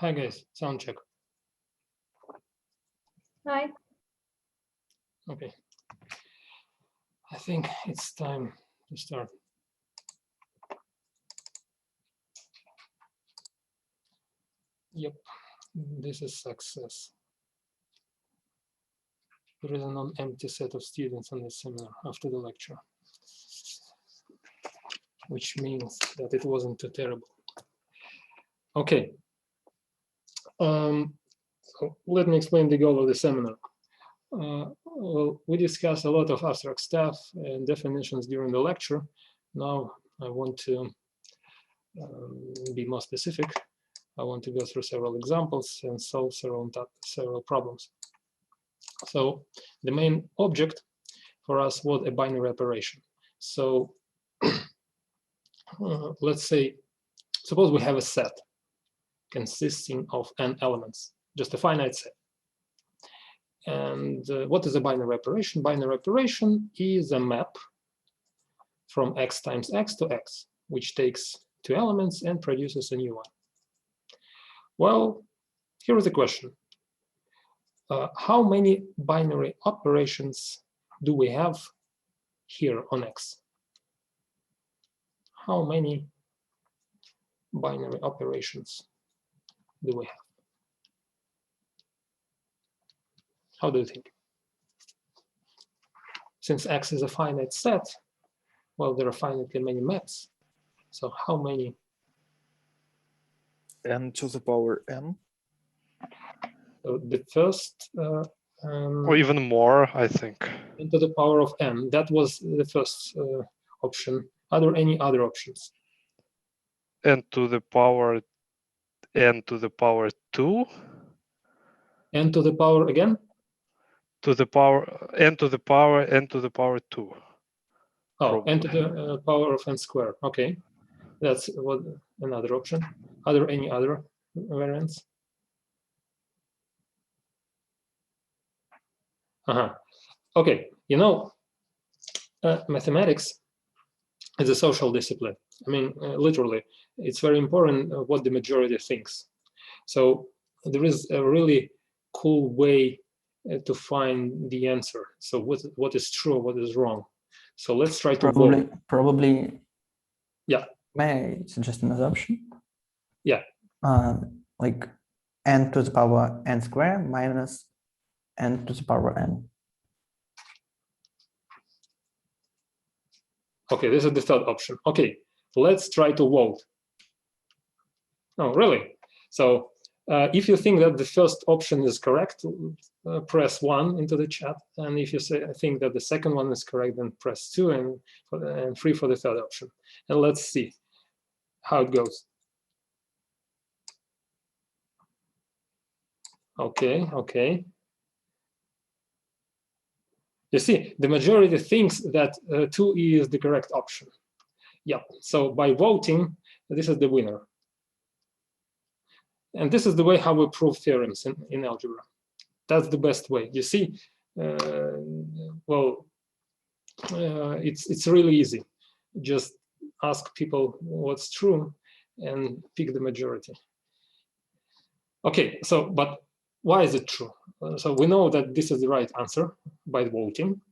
Hi guys, sound check. Hi. Okay. I think it's time to start. Yep, this is success. There is a non-empty set of students on the seminar after the lecture, which means that it wasn't too terrible. Okay. So let me explain the goal of the seminar. Well, we discussed a lot of abstract stuff and definitions during the lecture. Now I want to be more specific. I want to go through several examples and solve several problems. So the main object for us was a binary operation. So let's say, suppose we have a set consisting of n elements, just a finite set. And what is a binary operation? Binary operation is a map from x times x to x, which takes two elements and produces a new one. Well, here is the question. How many binary operations do we have here on x? How many binary operations do we have? How do you think? Since x is a finite set, well, there are finitely many maps. So how many? N to the power n. So the first or even more, I think. n to the power of n. That was the first option. Are there any other options? N to the power 2. N to the power again? To the power n to the power 2. Oh, Probably. n to the power of n squared. Okay, that's what another option. Are there any other variants? Okay, you know, mathematics is a social discipline. I mean, literally, it's very important what the majority thinks. So there is a really cool way to find the answer. So what is true, what is wrong? So let's try to vote. Probably. Yeah. May I suggest an assumption? Yeah. Like n to the power n squared minus n to the power n. Okay, this is the third option. Okay, let's try to vote. Oh, really? So if you think that the first option is correct, press 1 into the chat. And if you think that the second one is correct, then press 2 and 3 for the third option. And let's see how it goes. Okay, okay. You see, the majority thinks that 2 is the correct option. Yeah, so by voting, this is the winner. And this is the way how we prove theorems in algebra. That's the best way. You see, well, it's really easy. Just ask people what's true and pick the majority. Okay, so, but why is it true? So we know that this is the right answer by voting.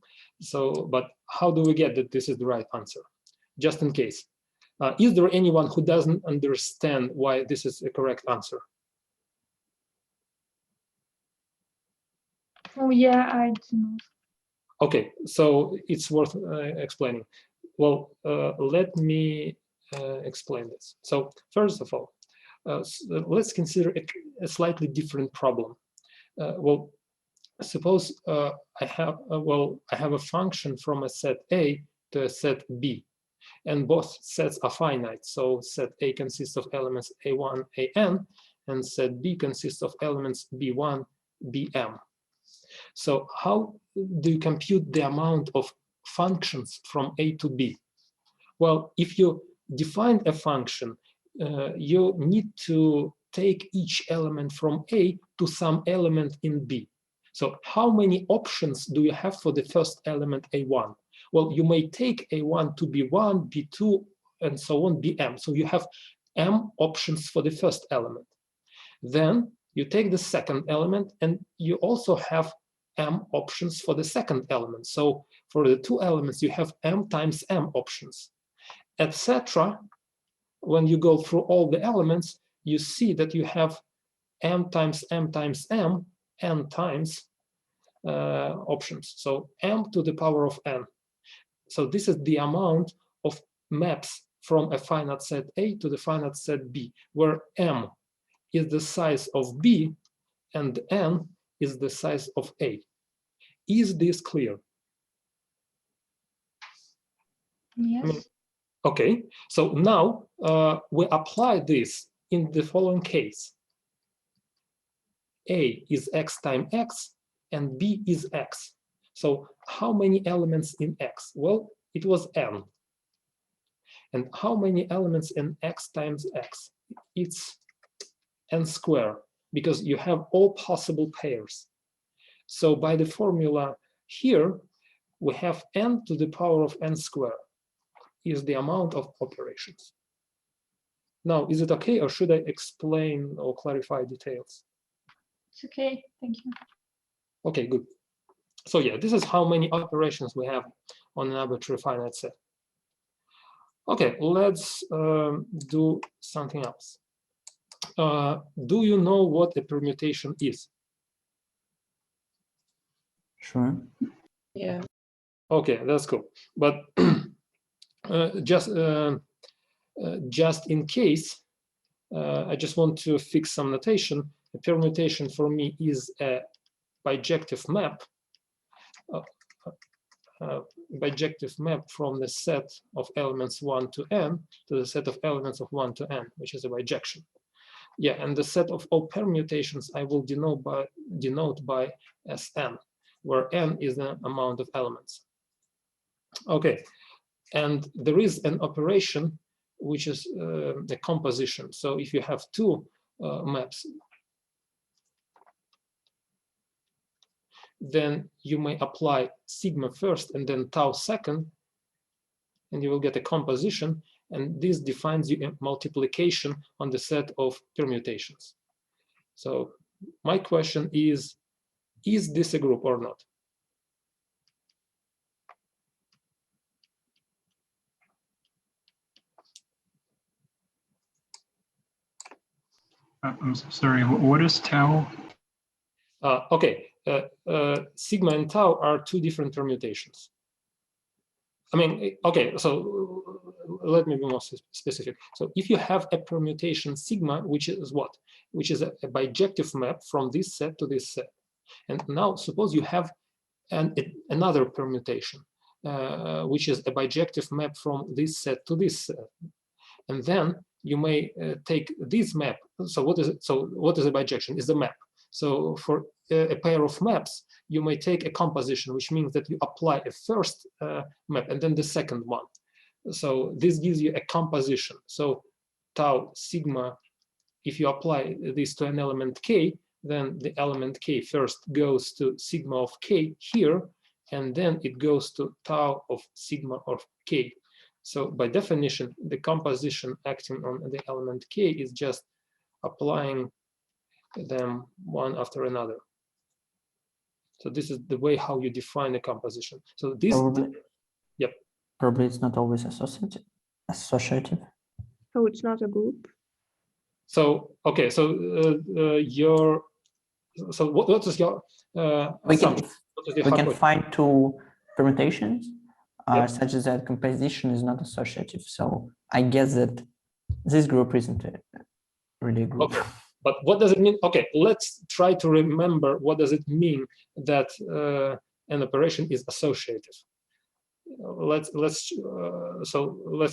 So, but how do we get that this is the right answer? Just in case. Is there anyone who doesn't understand why this is a correct answer? Oh yeah, I do know. Okay, so it's worth explaining. Well, let me explain this. So first of all, let's consider a slightly different problem. Well, suppose I have a function from a set A to a set B, and both sets are finite. So set A consists of elements A1, AN, and set B consists of elements B1, BM. So how do you compute the amount of functions from A to B? Well, if you define a function, you need to take each element from A to some element in B. So how many options do you have for the first element A1? Well, you may take A1 to B1, B2, and so on, BM. So you have M options for the first element. Then you take the second element, and you also have m options for the second element. So for the two elements, you have m times m options, etc. When you go through all the elements, you see that you have m times m times m, n times options. So m to the power of n. So this is the amount of maps from a finite set A to the finite set B, where m is the size of B and n is the size of A. Is this clear? Yes. I mean, okay, so now we apply this in the following case. A is x times x and B is x. So how many elements in x? Well, it was n. And how many elements in x times x? It's n squared, because you have all possible pairs. So by the formula here, we have n to the power of n squared is the amount of operations. Now, is it okay, or should I explain or clarify details? It's okay. Thank you. Okay, good. So yeah, this is how many operations we have on an arbitrary finite set. Okay, let's do something else. Do you know what a permutation is? Sure. Yeah. Okay, that's cool. But just in case, I just want to fix some notation. A permutation for me is a bijective map. Bijective map from the set of elements 1 to n to the set of elements of 1 to n, which is a bijection. Yeah, and the set of all permutations I will denote by Sn, where n is the amount of elements. Okay, and there is an operation which is the composition. So if you have two maps, then you may apply sigma first and then tau second, and you will get a composition, and this defines you a multiplication on the set of permutations. So my question is this a group or not? I'm sorry, what is tau? Okay, sigma and tau are two different permutations. I mean, okay, so let me be more specific. So if you have a permutation sigma, which is what? Which is a bijective map from this set to this set. And now suppose you have another permutation, which is a bijective map from this set to this set. And then you may take this map. So what is it? So what is a bijection? Is a map. So for a pair of maps, you may take a composition, which means that you apply a first map and then the second one. So this gives you a composition. So tau sigma, if you apply this to an element k, then the element k first goes to sigma of k here, and then it goes to tau of sigma of k. So by definition, the composition acting on the element k is just applying them one after another. So this is the way how you define a composition. So this, yep. Probably it's not always associative. So it's not a group. So okay, so what is your We assumption? can find two permutations Yep. such that composition is not associative. So I guess that this group isn't really a group. Okay. But what does it mean? Okay, let's try to remember what does it mean that an operation is associative. Let's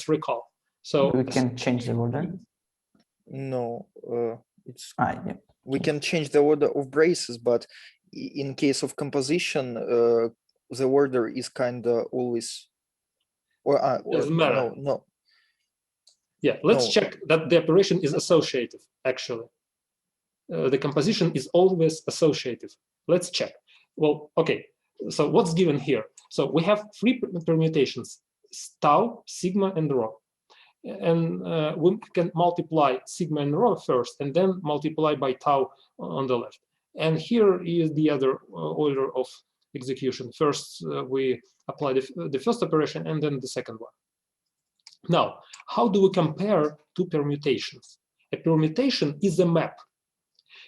recall. So We can change the order. No, it's Yeah. we can change the order of braces, but in case of composition, the order is kind of always, or doesn't matter. No. Yeah, let's No. check that the operation is associative, actually. The composition is always associative. Let's check. Well, okay, so what's given here? So we have three permutations, tau, sigma, and rho. and we can multiply sigma and rho first, and then multiply by tau on the left. And here is the other order of execution. First, we apply the first operation and then the second one. Now, how do we compare two permutations? A permutation is a map.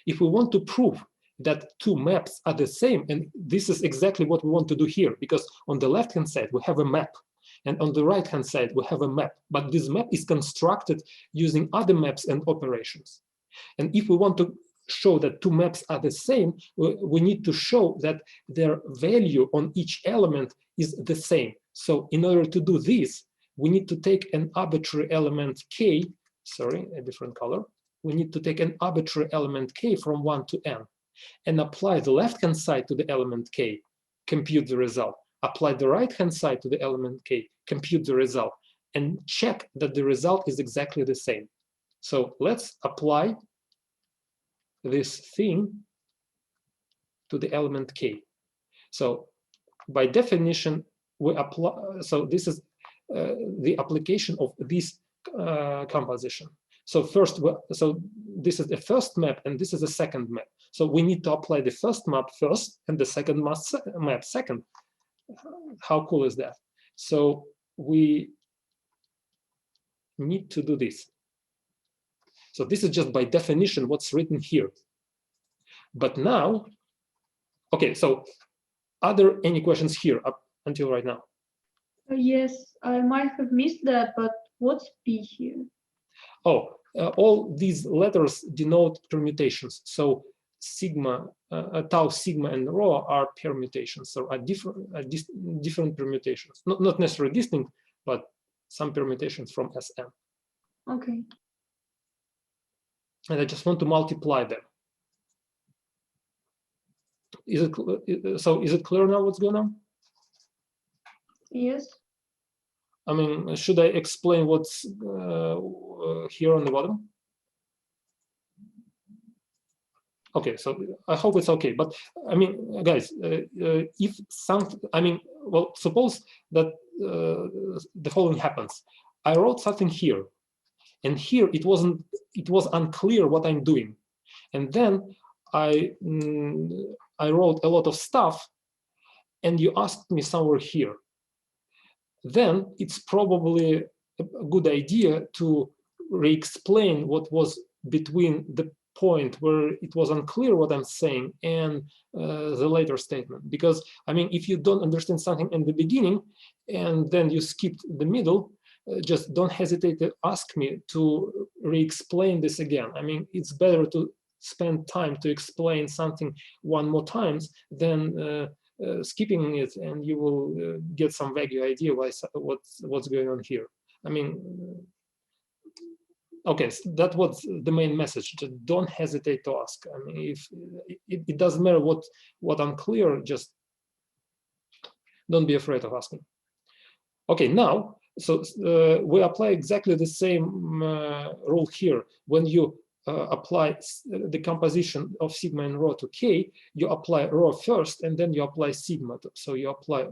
If we want to prove that two maps are the same, and this is exactly what we want to do here, because on the left-hand side, we have a map, and on the right-hand side, we have a map. But this map is constructed using other maps and operations. And if we want to show that two maps are the same, we need to show that their value on each element is the same. So in order to do this, we need to take an arbitrary element k, sorry, a different color. We need to take an arbitrary element k from 1 to n and apply the left-hand side to the element k, compute the result. Apply the right-hand side to the element k, compute the result, and check that the result is exactly the same. So let's apply this thing to the element k. So by definition, we apply, so this is the application of this composition. So first, so this is the first map and this is the second map. So we need to apply the first map first and the second map second. How cool is that? So we need to do this. So this is just by definition what's written here. But now, okay, so are there any questions here up until right now? Yes, I might have missed that, but what's P here? Oh, all these letters denote permutations. So sigma, tau, sigma, and rho are permutations, so are different permutations. Not necessarily distinct, but some permutations from Sn. Okay. And I just want to multiply them. Is it clear now what's going on? Yes. I mean, should I explain what's here on the bottom? Okay, so I hope it's okay. But I mean, guys, if something, I mean, well, suppose that the following happens. I wrote something here, and here it was unclear what I'm doing, and then I wrote a lot of stuff, and you asked me somewhere here. Then it's probably a good idea to re-explain what was between the point where it was unclear what I'm saying and the later statement. Because, I mean, if you don't understand something in the beginning and then you skipped the middle, just don't hesitate to ask me to re-explain this again. I mean, it's better to spend time to explain something one more times than skipping it, and you will get some vague idea what's going on here. I mean, okay, so that was the main message. Just don't hesitate to ask. I mean, if it doesn't matter what unclear, just don't be afraid of asking. Okay, now, so we apply exactly the same rule here. When you apply the composition of sigma and rho to k, you apply rho first and then you apply sigma. So you apply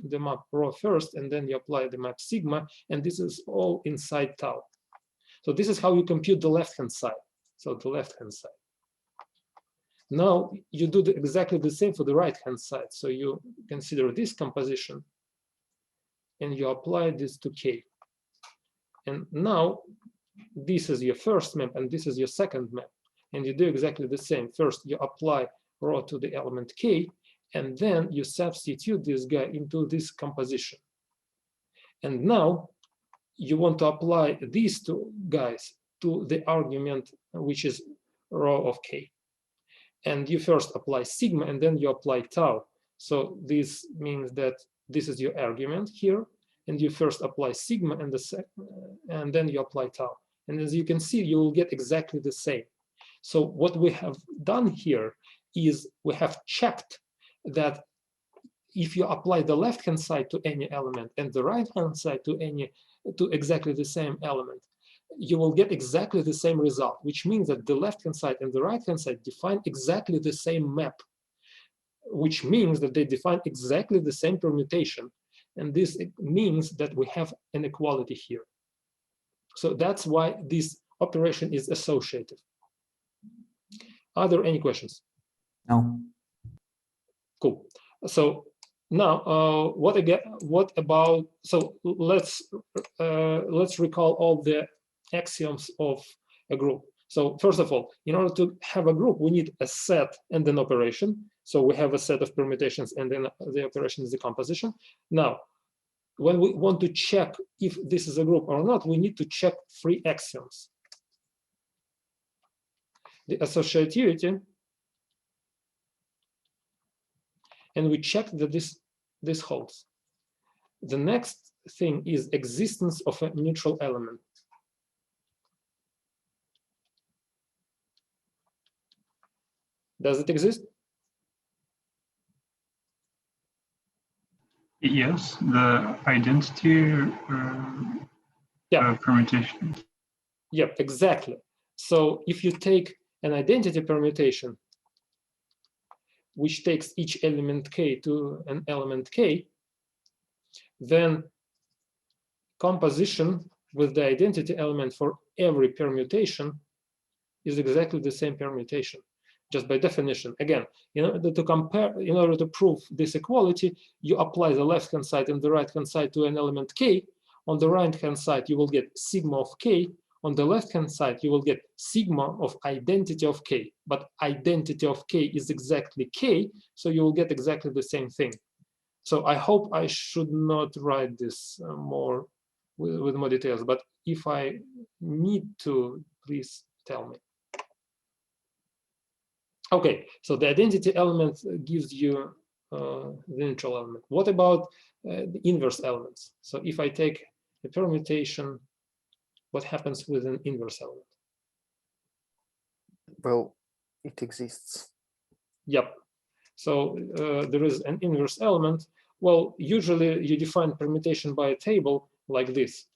the map rho first and then you apply the map sigma, and this is all inside tau. So this is how you compute the left-hand side. So the left-hand side. Now you do exactly the same for the right-hand side. So you consider this composition and you apply this to k. And now this is your first map and this is your second map. And you do exactly the same. First, you apply rho to the element k, and then you substitute this guy into this composition. And now you want to apply these two guys to the argument, which is rho of k. And you first apply sigma and then you apply tau. So this means that this is your argument here, and you first apply sigma and then you apply tau. And as you can see, you will get exactly the same. So what we have done here is we have checked that if you apply the left-hand side to any element and the right-hand side to exactly the same element, you will get exactly the same result, which means that the left-hand side and the right-hand side define exactly the same map, which means that they define exactly the same permutation. And this means that we have an equality here. So that's why this operation is associative. Are there any questions? No. Cool. So now, what about? So let's recall all the axioms of a group. So first of all, in order to have a group, we need a set and an operation. So we have a set of permutations, and then the operation is the composition. Now, when we want to check if this is a group or not, we need to check 3 axioms: the associativity, and we check that this holds. The next thing is existence of a neutral element. Does it exist? Yes, the identity Yeah. permutation. Yep, exactly. So if you take an identity permutation, which takes each element k to an element k, then composition with the identity element for every permutation is exactly the same permutation, just by definition. Again, in order to compare, in order to prove this equality, you apply the left-hand side and the right-hand side to an element k. On the right-hand side, you will get sigma of k. On the left-hand side, you will get sigma of identity of k. But identity of k is exactly k, so you will get exactly the same thing. So I hope I should not write this more with more details. But if I need to, please tell me. Okay, so the identity element gives you the neutral element. What about the inverse elements? So if I take a permutation, what happens with an inverse element? Well, it exists. Yep. So there is an inverse element. Well, usually you define permutation by a table like this.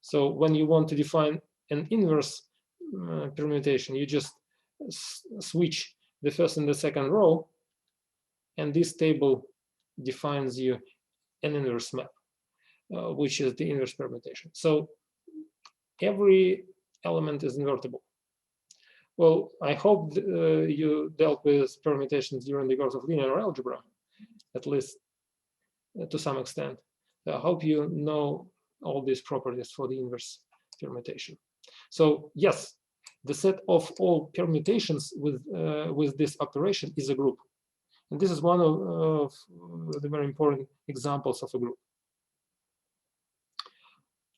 So when you want to define an inverse permutation, you just switch the first and the second row, and this table defines you an inverse map, which is the inverse permutation. So every element is invertible. Well, I hope you dealt with permutations during the course of linear algebra, at least to some extent. I hope you know all these properties for the inverse permutation. So yes, the set of all permutations with this operation is a group. And this is one of the very important examples of a group.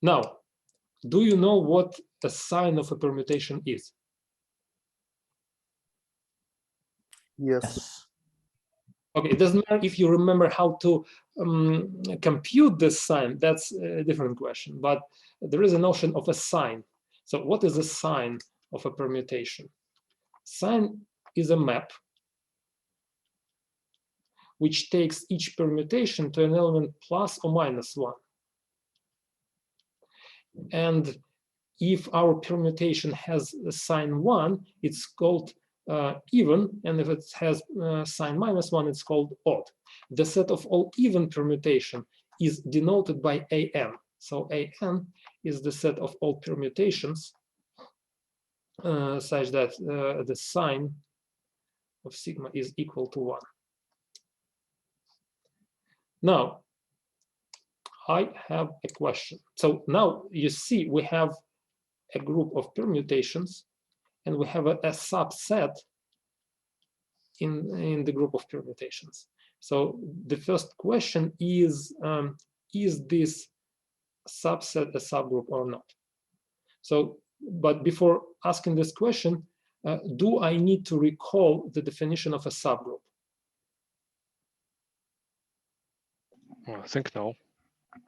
Now, do you know what a sign of a permutation is? Yes. Yes. Okay, it doesn't matter if you remember how to compute this sign. That's a different question. But there is a notion of a sign. So what is a sign of a permutation? Sign is a map which takes each permutation to an element plus or minus 1. And if our permutation has a sign 1, it's called even, and if it has sign minus 1, it's called odd. The set of all even permutation is denoted by an. So an is the set of all permutations such that the sign of sigma is equal to 1. Now, I have a question. So now you see we have a group of permutations, and we have a subset in the group of permutations. So the first question is this subset a subgroup or not? So, but before asking this question, do I need to recall the definition of a subgroup? I think no.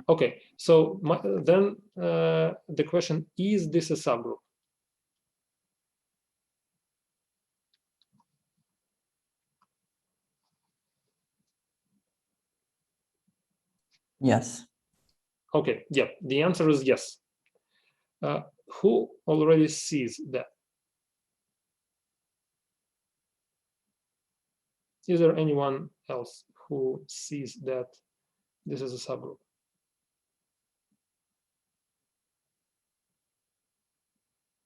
Okay, so then the question, is this a subgroup? Yes. Okay, yeah, the answer is yes. Who already sees that? Is there anyone else who sees that this is a subgroup?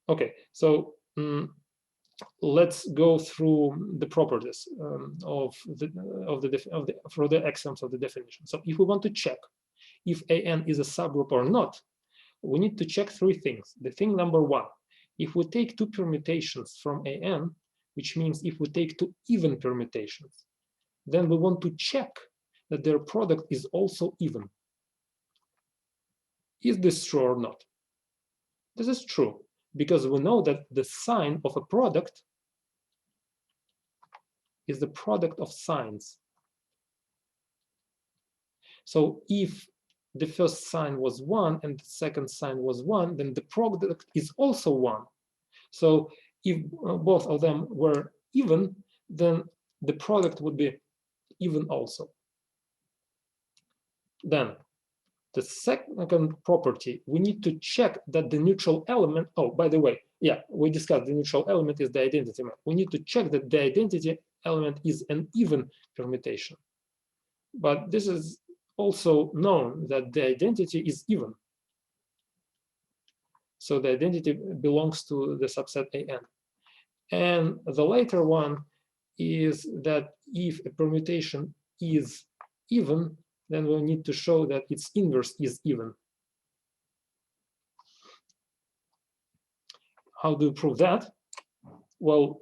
Okay, so let's go through the properties for the axioms of the definition. So if we want to check if AN is a subgroup or not, we need to check three things. The thing number one, if we take two permutations from AN, which means if we take two even permutations, then we want to check that their product is also even. Is this true or not? This is true, because we know that the sign of a product is the product of signs. So if the first sign was 1 and the second sign was 1, then the product is also 1. So if both of them were even, then the product would be even also. Then the second property, we need to check that the neutral element, oh, by the way, yeah, we discussed the neutral element is the identity map. We need to check that the identity element is an even permutation. But this is also known that the identity is even. So the identity belongs to the subset AN. And the later one is that if a permutation is even, then we need to show that its inverse is even. How do you prove that? Well,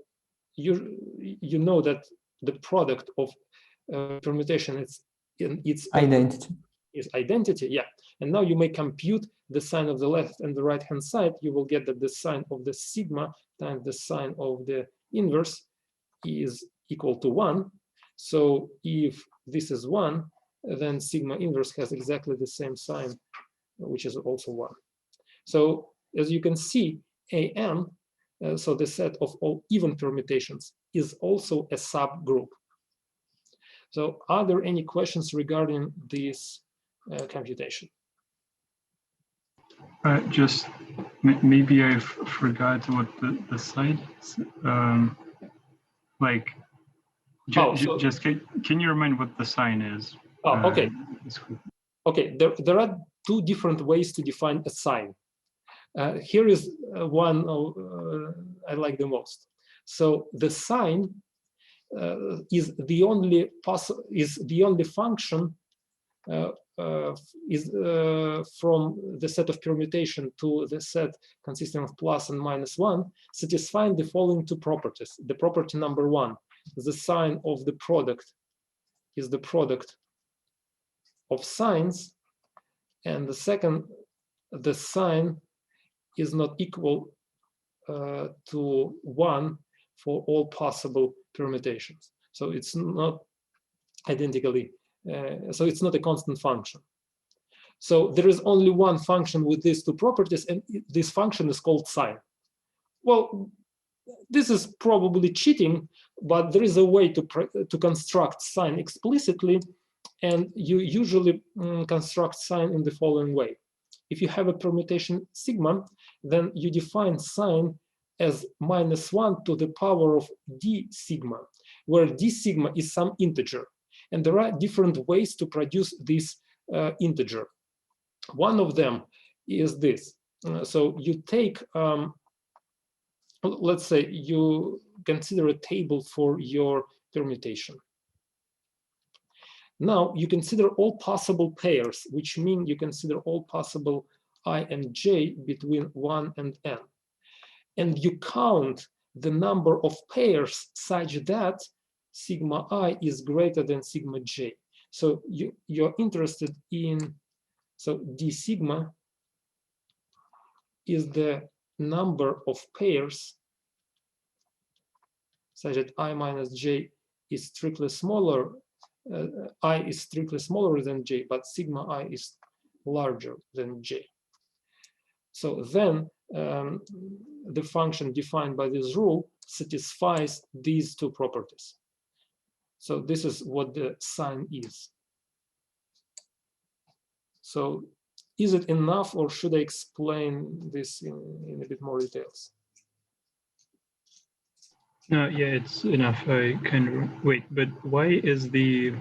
you know that the product of permutation is in its Identity. is identity, yeah. And now you may compute the sign of the left and the right hand side. You will get that the sign of the sigma times the sign of the inverse is equal to 1. So if this is 1, then sigma inverse has exactly the same sign, which is also 1. So as you can see, AN, so the set of all even permutations, is also a subgroup. So are there any questions regarding this computation? Just maybe I forgot what the site is. Like, just can you remind what the sign is? Oh, okay. Okay, there are two different ways to define a sign. Here is one I like the most. So the sign is the only function from the set of permutation to the set consisting of plus and minus 1, satisfying the following two properties. The property number 1, the sign of the product is the product of signs, and the second, the sign is not equal to 1 for all possible permutations. So it's not identically, so it's not a constant function. So there is only one function with these two properties, and this function is called sign. Well, this is probably cheating, but there is a way to construct sign explicitly, and you usually construct sign in the following way. If you have a permutation sigma, then you define sign as -1 to the power of d sigma, where d sigma is some integer. And there are different ways to produce this integer. One of them is this. So you take, let's say you consider a table for your permutation. Now you consider all possible pairs, which mean you consider all possible I and j between 1 and n. And you count the number of pairs such that sigma I is greater than sigma j. So you're interested in, so d sigma is the number of pairs such that I minus j is strictly smaller, I is strictly smaller than j, but sigma I is larger than j. So then the function defined by this rule satisfies these two properties. So this is what the sign is. So is it enough, or should I explain this in a bit more details? No, yeah, it's enough. I kind of wait, but why is the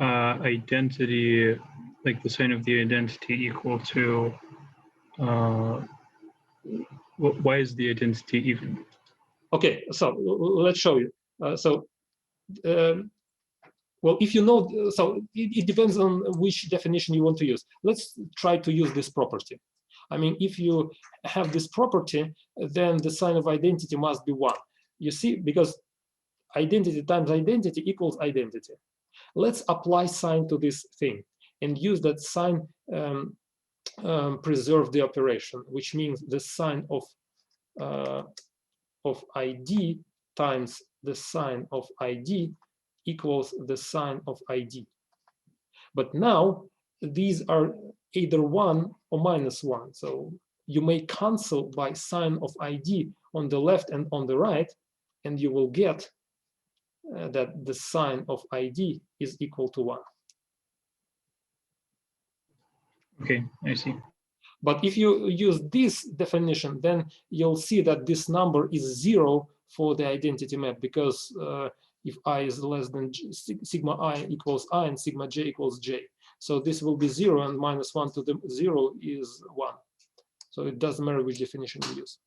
identity, like the sign of the identity, equal to Why is the identity even? Okay, so let's show you. Well, if you know, so it depends on which definition you want to use. Let's try to use this property. I mean, if you have this property, then the sign of identity must be 1. You see, because identity times identity equals identity. Let's apply sign to this thing and use that sign preserve the operation, which means the sign of ID times the sign of ID equals the sign of ID. But now these are either 1 or -1. So you may cancel by sign of ID on the left and on the right, and you will get that the sign of ID is equal to 1. Okay, I see. But if you use this definition, then you'll see that this number is 0 for the identity map, because if I is less than sigma I equals I and sigma j equals j. So this will be 0, and -1 to the 0 is 1. So it doesn't matter which definition you use.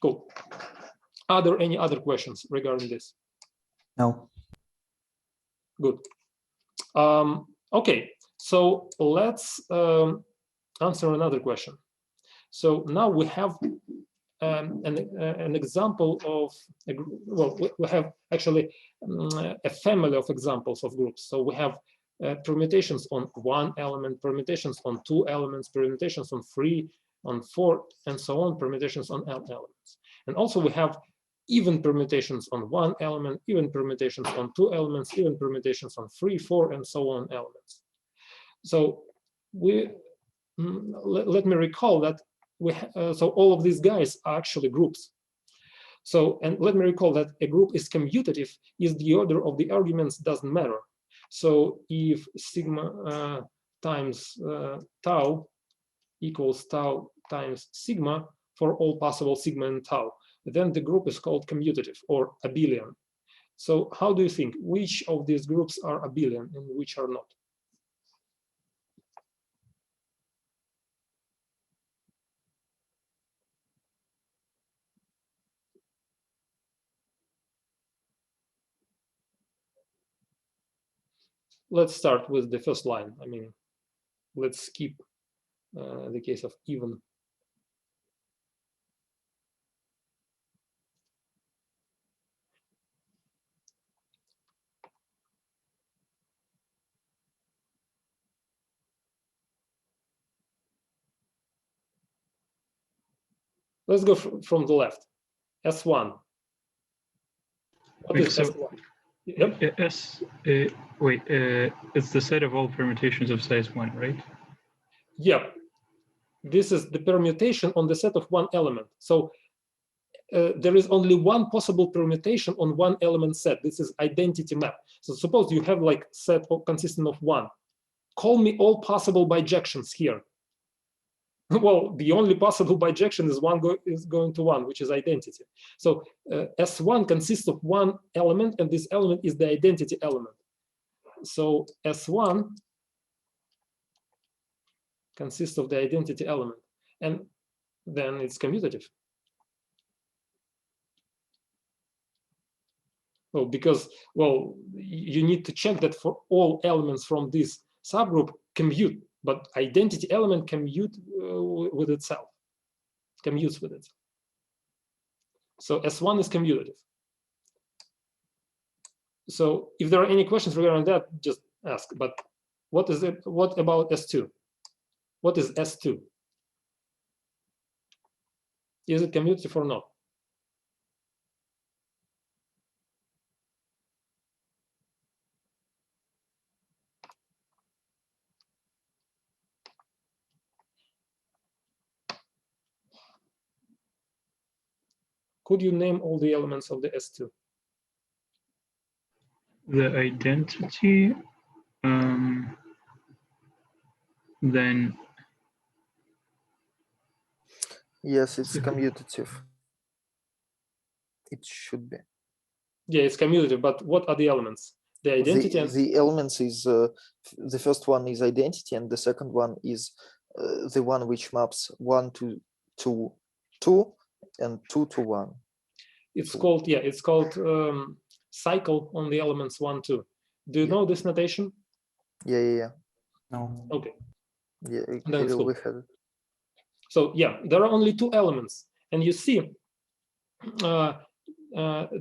Cool. Are there any other questions regarding this? No. Good. Okay, so let's answer another question. So now we have an example of, well, we have actually a family of examples of groups. So we have permutations on 1 element, permutations on 2 elements, permutations on 3, on 4, and so on, permutations on n elements. And also we have even permutations on 1 element, even permutations on 2 elements, even permutations on 3, 4, and so on elements. So let me recall that so all of these guys are actually groups. So, and let me recall that a group is commutative if the order of the arguments doesn't matter. So if sigma times tau equals tau times sigma for all possible sigma and tau, then the group is called commutative or abelian. So how do you think, which of these groups are abelian and which are not? Let's start with the first line. I mean, let's skip the case of even. Let's go from the left. S1. What Wait, is so S1? Yep. It's the set of all permutations of size 1, right? Yep. This is the permutation on the set of 1 element. So there is only one possible permutation on 1 element set. This is identity map. So suppose you have like set consisting of 1. Call me all possible bijections here. Well, the only possible bijection is going to 1, which is identity. So S1 consists of 1 element, and this element is the identity element. So S1 consists of the identity element, and then it's commutative. Well, because, well, you need to check that for all elements from this subgroup commute, but identity element commute with itself, commutes with it. So S1 is commutative. So if there are any questions regarding that, just ask. But what is it? What about S2? What is S2? Is it commutative or not? Could you name all the elements of the S2? The identity, then. Yes, it's commutative. It should be. Yeah, it's commutative, but what are the elements? The identity and the elements is the first one is identity, and the second one is the one which maps 1 to 2, 2, and 2 to 1. It's called, yeah, it's called cycle on the elements 1, 2. Do you know this notation? Yeah. No. Okay. Yeah, Then it's we cool. had it. So yeah, there are only 2 elements, and you see the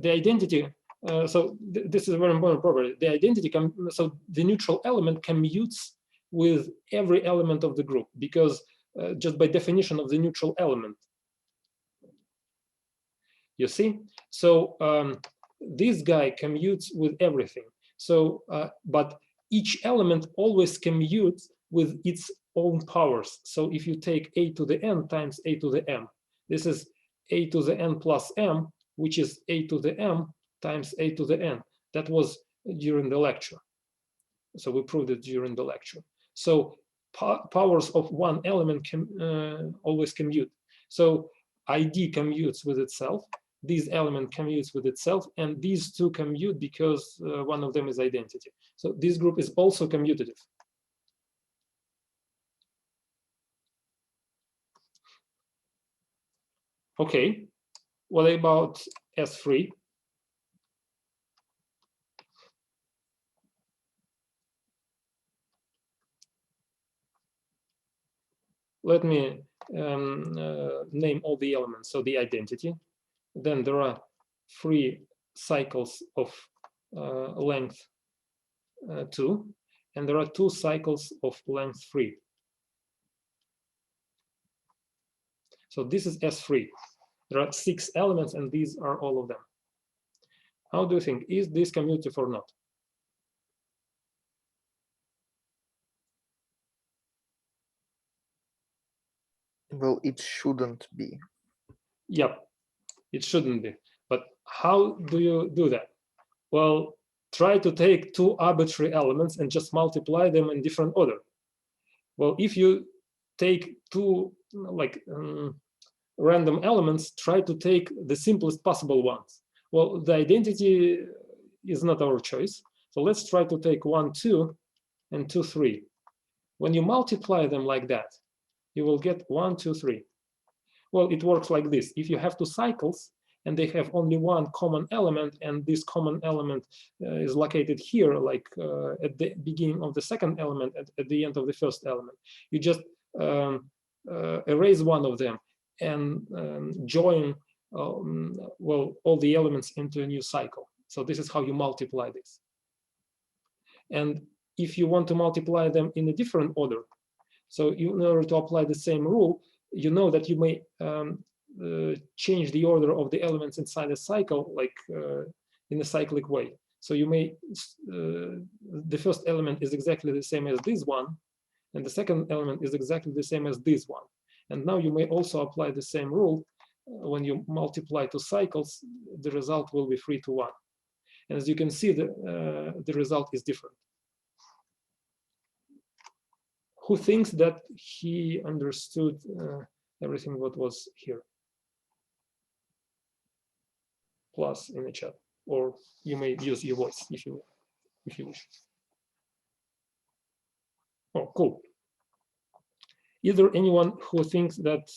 identity. So this is a very important property. The identity, so the neutral element commutes with every element of the group, because just by definition of the neutral element. You see? So this guy commutes with everything. So, but each element always commutes with its own powers. So if you take a to the n times a to the m, this is a to the n plus m, which is a to the m times a to the n. That was during the lecture. So we proved it during the lecture. So powers of one element can always commute. So ID commutes with itself, this element commutes with itself, and these two commute because one of them is identity. So this group is also commutative. Okay, what about S3? Let me name all the elements. So the identity, then there are 3 cycles of length 2, and there are 2 cycles of length 3. So this is S3. There are 6 elements, and these are all of them. How do you think? Is this commutative or not? Well, it shouldn't be. Yep, it shouldn't be. But how do you do that? Well, try to take 2 arbitrary elements and just multiply them in different order. Well, if you take 2 like random elements, try to take the simplest possible ones. Well, the identity is not our choice. So let's try to take 1, 2, and 2, 3. When you multiply them like that, you will get 1, 2, 3. Well, it works like this. If you have 2 cycles and they have only one common element, and this common element is located here, like at the beginning of the second element, at the end of the first element, you just erase one of them and join well, all the elements into a new cycle. So this is how you multiply this. And if you want to multiply them in a different order, so in order to apply the same rule, you know that you may change the order of the elements inside a cycle, like in a cyclic way. So you may, the first element is exactly the same as this one, and the second element is exactly the same as this one. And now you may also apply the same rule. When you multiply 2 cycles, the result will be 3 to 1. And as you can see, the result is different. Who thinks that he understood everything what was here? Plus in the chat, or you may use your voice if you wish. Oh, cool. Is there anyone who thinks that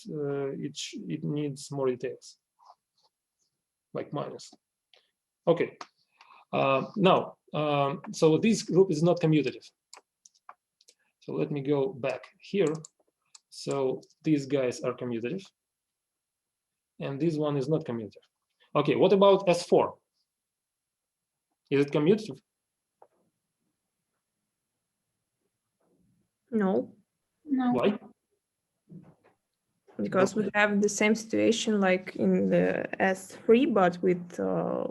it needs more details, like minus? Okay. Now, so this group is not commutative. So let me go back here. So these guys are commutative, and this one is not commutative. Okay, what about S4? Is it commutative? No, No. Why? because we have the same situation like in the S3, but with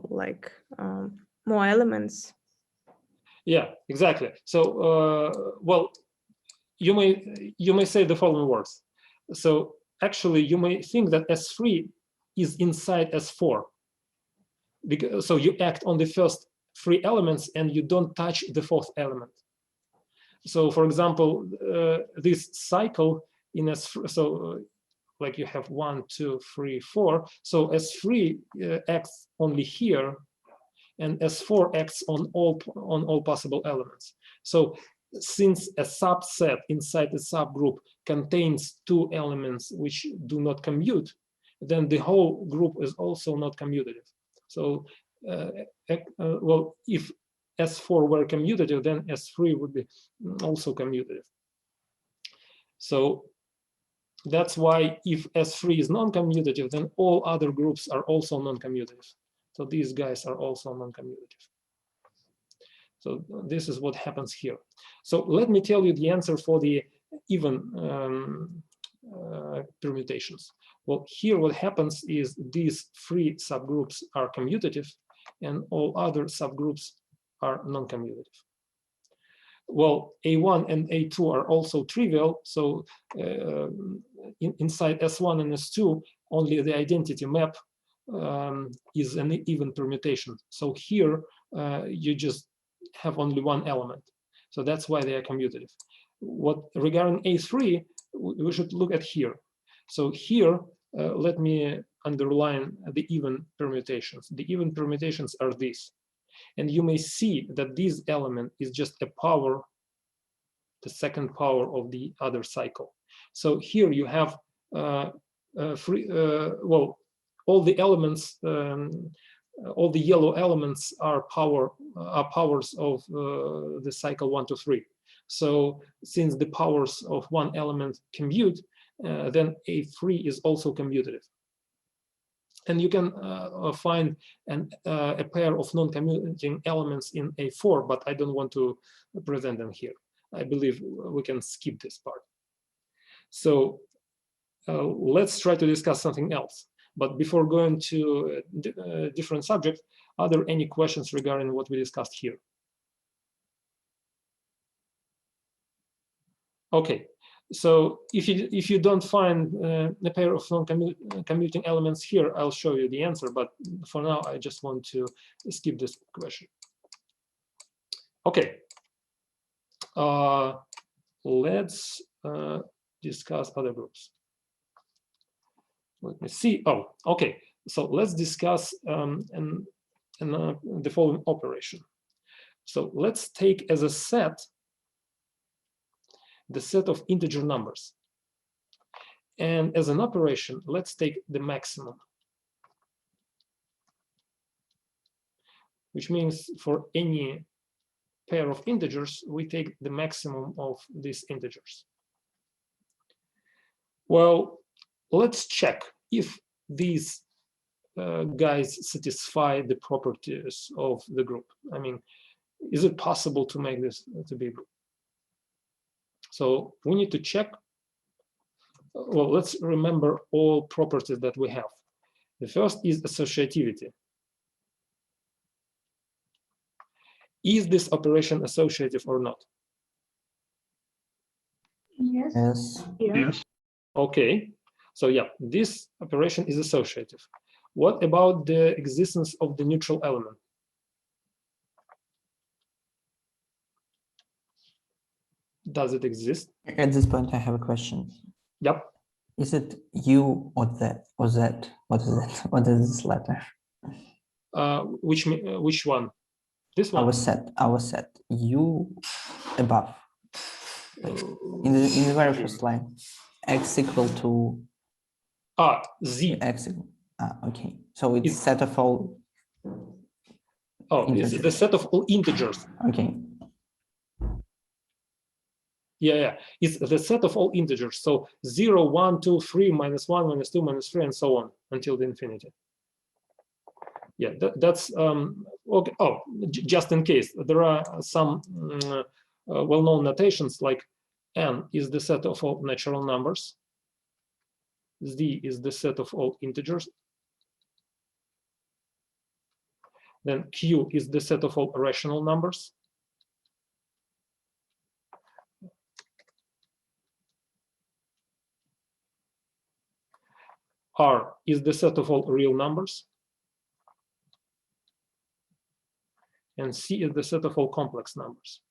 like more elements. Yeah, exactly. So, well, you may say the following words. So actually, you may think that S3 is inside S4. Because, so you act on the first 3 elements and you don't touch the 4th element. So for example, this cycle in S3, so like you have 1, 2, 3, 4. So S3 acts only here, and S4 acts on all possible elements. So since a subset inside a subgroup contains two elements which do not commute, then the whole group is also not commutative. So, well, if S4 were commutative, then S3 would be also commutative. So that's why if S3 is non-commutative, then all other groups are also non-commutative. So these guys are also non-commutative. So this is what happens here. So let me tell you the answer for the even permutations. Well, here what happens is these three subgroups are commutative and all other subgroups are non-commutative. Well, A1 and A2 are also trivial. So inside S1 and S2, only the identity map is an even permutation. So here you just have only one element. So that's why they are commutative. What regarding A3, we should look at here. So here, let me underline the even permutations. The even permutations are these. And you may see that this element is just a power, the second power of the other cycle. So here you have well, all the elements, all the yellow elements are powers of the cycle 1 to 3. So since the powers of one element commute, then A3 is also commutative. And you can find a pair of non-commuting elements in A4, but I don't want to present them here. I believe we can skip this part. So let's try to discuss something else. But before going to different subjects, are there any questions regarding what we discussed here? Okay, so if you don't find a pair of non-commuting elements here, I'll show you the answer. But for now, I just want to skip this question. Okay, let's discuss other groups. Let me see. Oh, okay. So let's discuss the following operation. So let's take as a set the set of integer numbers. And as an operation, let's take the maximum, which means for any pair of integers, we take the maximum of these integers. Well, let's check if these guys satisfy the properties of the group. I mean, is it possible to make this to be a group? So we need to check. Well, let's remember all properties that we have. The first is associativity. Is this operation associative or not? Yes. Yes. Yes. Okay, so yeah, this operation is associative. What about the existence of the neutral element? Does it exist? At this point, I have a question. Yep. Is it U or that or Z? What is it? What is this letter? Which one? This one? Our set. U above. Like in the very first line. X equal to Z. X. Okay. So it's set of all. Oh, it's the set of all integers. Okay. Yeah. It's the set of all integers. So 0, 1, 2, 3, minus 1, minus 2, minus 3, and so on until the infinity. Yeah, that's okay. Oh, just in case, there are some well-known notations like N is the set of all natural numbers. Z is the set of all integers. Then Q is the set of all rational numbers. R is the set of all real numbers. And C is the set of all complex numbers.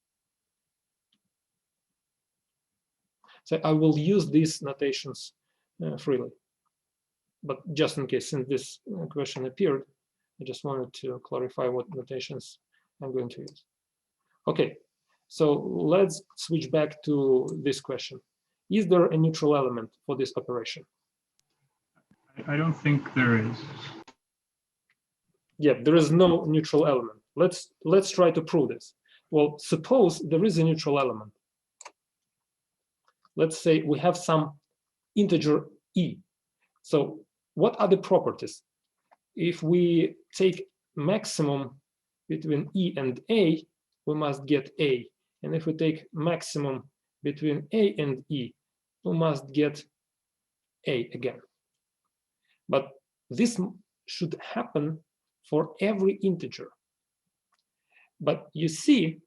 So I will use these notations freely. But just in case, since this question appeared, I just wanted to clarify what notations I'm going to use. Okay, So let's switch back to this question. Is there a neutral element for this operation? I don't think there is. Yeah, there is no neutral element. Let's try to prove this. Well, suppose there is a neutral element. Let's say we have some integer e. So what are the properties? If we take maximum between e and a, we must get a. And if we take maximum between a and e, we must get a again. But this should happen for every integer. But you see,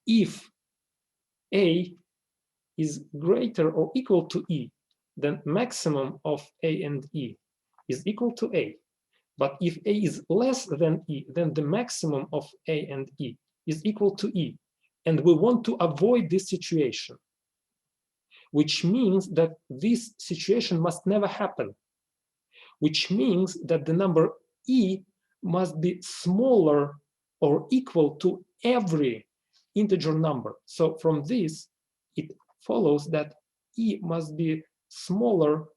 if a is greater or equal to e, then maximum of a and e is equal to a. But if a is less than e, then the maximum of a and e is equal to e. And we want to avoid this situation, which means that this situation must never happen, which means that the number e must be smaller or equal to every integer number. So from this, it follows that e must be smaller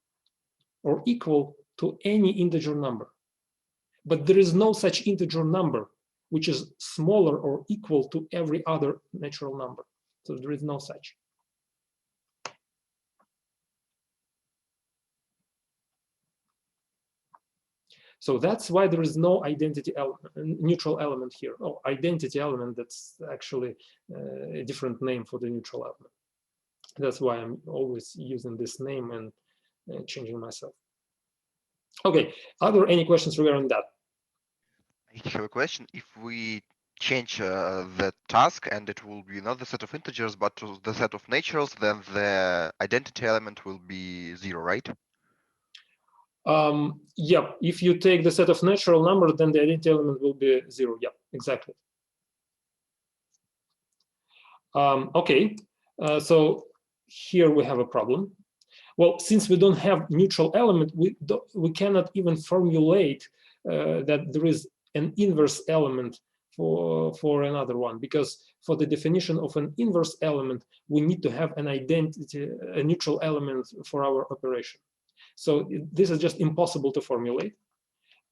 or equal to any integer number. But there is no such integer number which is smaller or equal to every other natural number. So there is no such. So that's why there is no identity element, neutral element here. Oh, identity element, that's actually a different name for the neutral element. That's why I'm always using this name and changing myself. Okay, are there any questions regarding that? I have a question. If we change the task and it will be not the set of integers, but to the set of naturals, then the identity element will be 0, right? Yeah, if you take the set of natural numbers, then the identity element will be 0. Yeah, exactly. Okay, so here we have a problem. Well, since we don't have neutral element, we cannot even formulate that there is an inverse element for another one, because for the definition of an inverse element, we need to have an identity, a neutral element for our operation. So this is just impossible to formulate.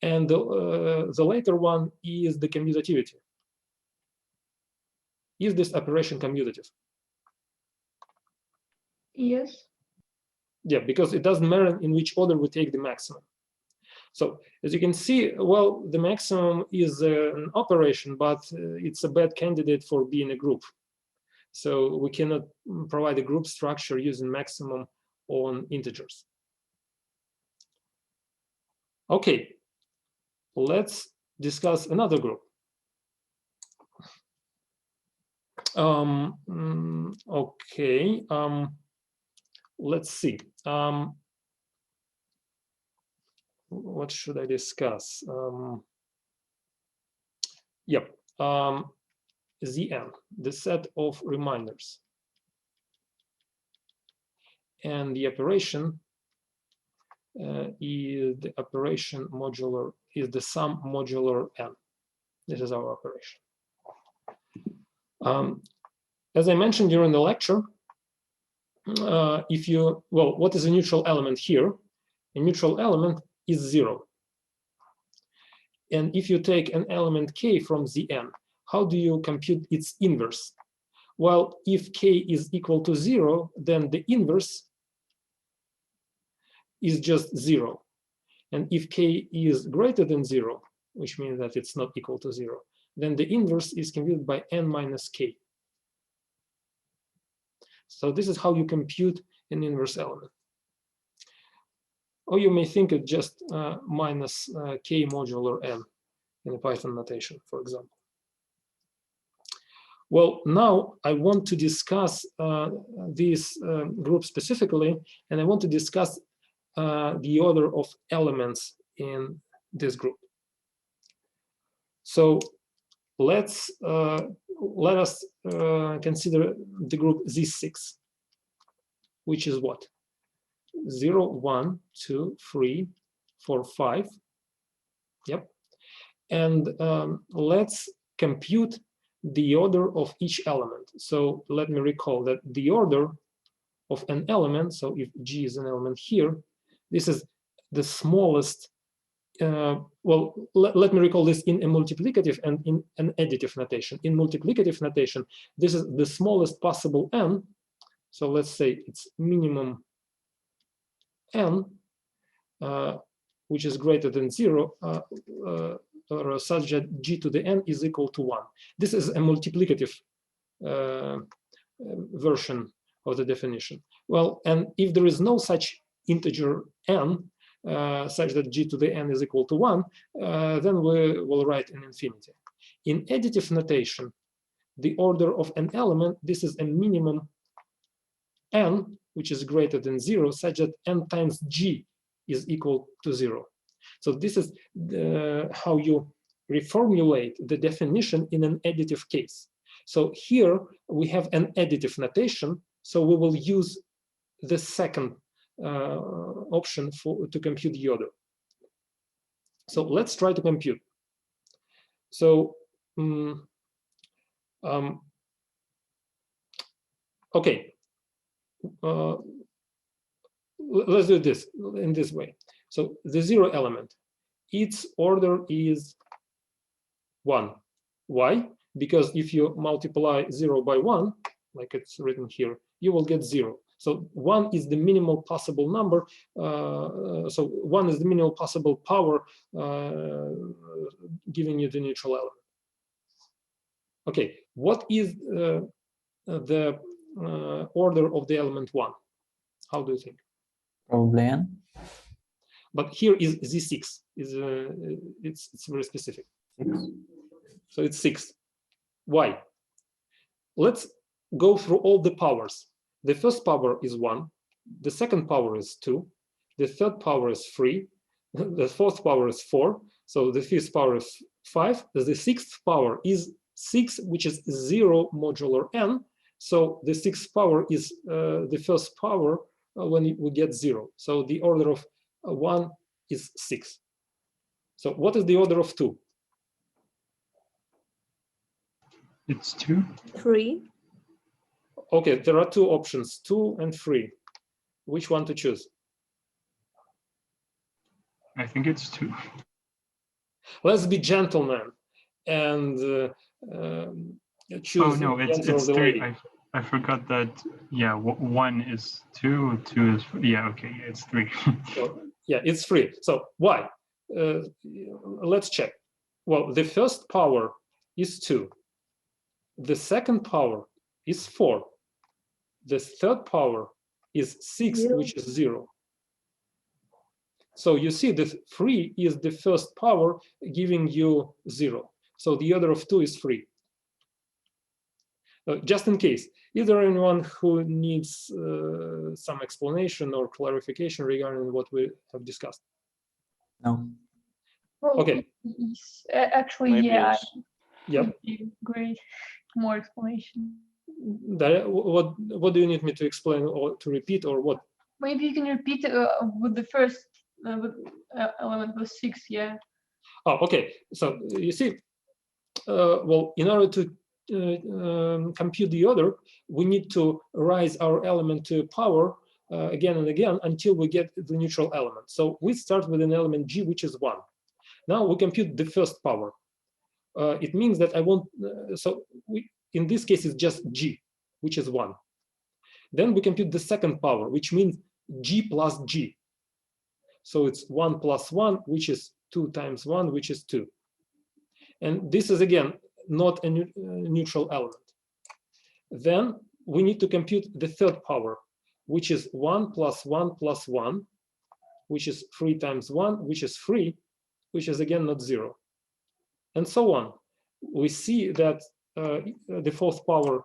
And the later one is the commutativity. Is this operation commutative? Yes. Yeah, because it doesn't matter in which order we take the maximum. So as you can see, well, the maximum is an operation, but it's a bad candidate for being a group. So we cannot provide a group structure using maximum on integers. Okay, let's discuss another group. Okay, let's see. What should I discuss? Yep, Zn, the set of reminders. And the operation is the operation modular, is the sum modular n. This is our operation. As I mentioned during the lecture, what is a neutral element here? A neutral element is 0. And if you take an element k from Zn, how do you compute its inverse? Well, if k is equal to 0, then the inverse is just 0. And if k is greater than 0, which means that it's not equal to 0, then the inverse is computed by n minus k. So this is how you compute an inverse element. Or you may think it just minus k modular n in the Python notation, for example. Well, now I want to discuss this group specifically, and I want to discuss the order of elements in this group. So let us consider the group Z6, which is what? 0, 1, 2, 3, 4, 5. Yep. And let's compute the order of each element. So let me recall that the order of an element, so if G is an element here, this is the smallest, well, let me recall this in a multiplicative and in an additive notation. In multiplicative notation, this is the smallest possible n. So let's say it's minimum n, which is greater than 0, or such that G to the n is equal to 1. This is a multiplicative version of the definition. Well, and if there is no such integer n, such that G to the n is equal to 1, then we will write an infinity. In additive notation, the order of an element, this is a minimum n, which is greater than 0, such that n times G is equal to 0. So this is how you reformulate the definition in an additive case. So here we have an additive notation, so we will use the second option to compute the order. So let's try to compute. So okay, let's do this in this way. So the 0 element, its order is 1. Why? Because if you multiply 0 by 1, like it's written here, you will get 0. So 1 is the minimal possible number. So 1 is the minimal possible power giving you the neutral element. Okay, what is the order of the element 1? How do you think? Probably n. But here is Z6. It's very specific. 6. So it's 6. Why? Let's go through all the powers. The first power is 1. The second power is 2. The third power is 3. The fourth power is 4. So the fifth power is 5. The sixth power is 6, which is 0 modular n. So the sixth power is the first power when we get 0. So the order of 1 is 6. So what is the order of 2? It's 2. 3. Okay, there are 2 options, 2 and 3. Which one to choose? I think it's 2. Let's be gentlemen and choose. Oh no, the answer it's of the 3. lady. I forgot that. Yeah, 1 is 2. 2 is, yeah. Okay, yeah, it's 3. So, yeah, it's 3. So why? Let's check. Well, the first power is 2. The second power is 4. The third power is 6, 0. which is 0. So you see that 3 is the first power giving you 0. So the order of 2 is 3. Just in case, is there anyone who needs some explanation or clarification regarding what we have discussed? No. Okay. Actually, Maybe yeah, yes. Yep. would be great. More explanation. What do you need me to explain or to repeat or what? Maybe you can repeat with the first element was 6, yeah. Oh, okay. So you see, well, in order to compute the order, we need to rise our element to power again and again until we get the neutral element. So we start with an element G, which is 1. Now we compute the first power. It means that I want, in this case, it's just G, which is 1. Then we compute the second power, which means G plus G. So it's 1 plus 1, which is 2 times 1, which is 2. And this is, again, not a neutral element. Then we need to compute the third power, which is 1 plus 1 plus 1, which is 3 times 1, which is 3, which is, again, not 0. And so on. We see that the fourth power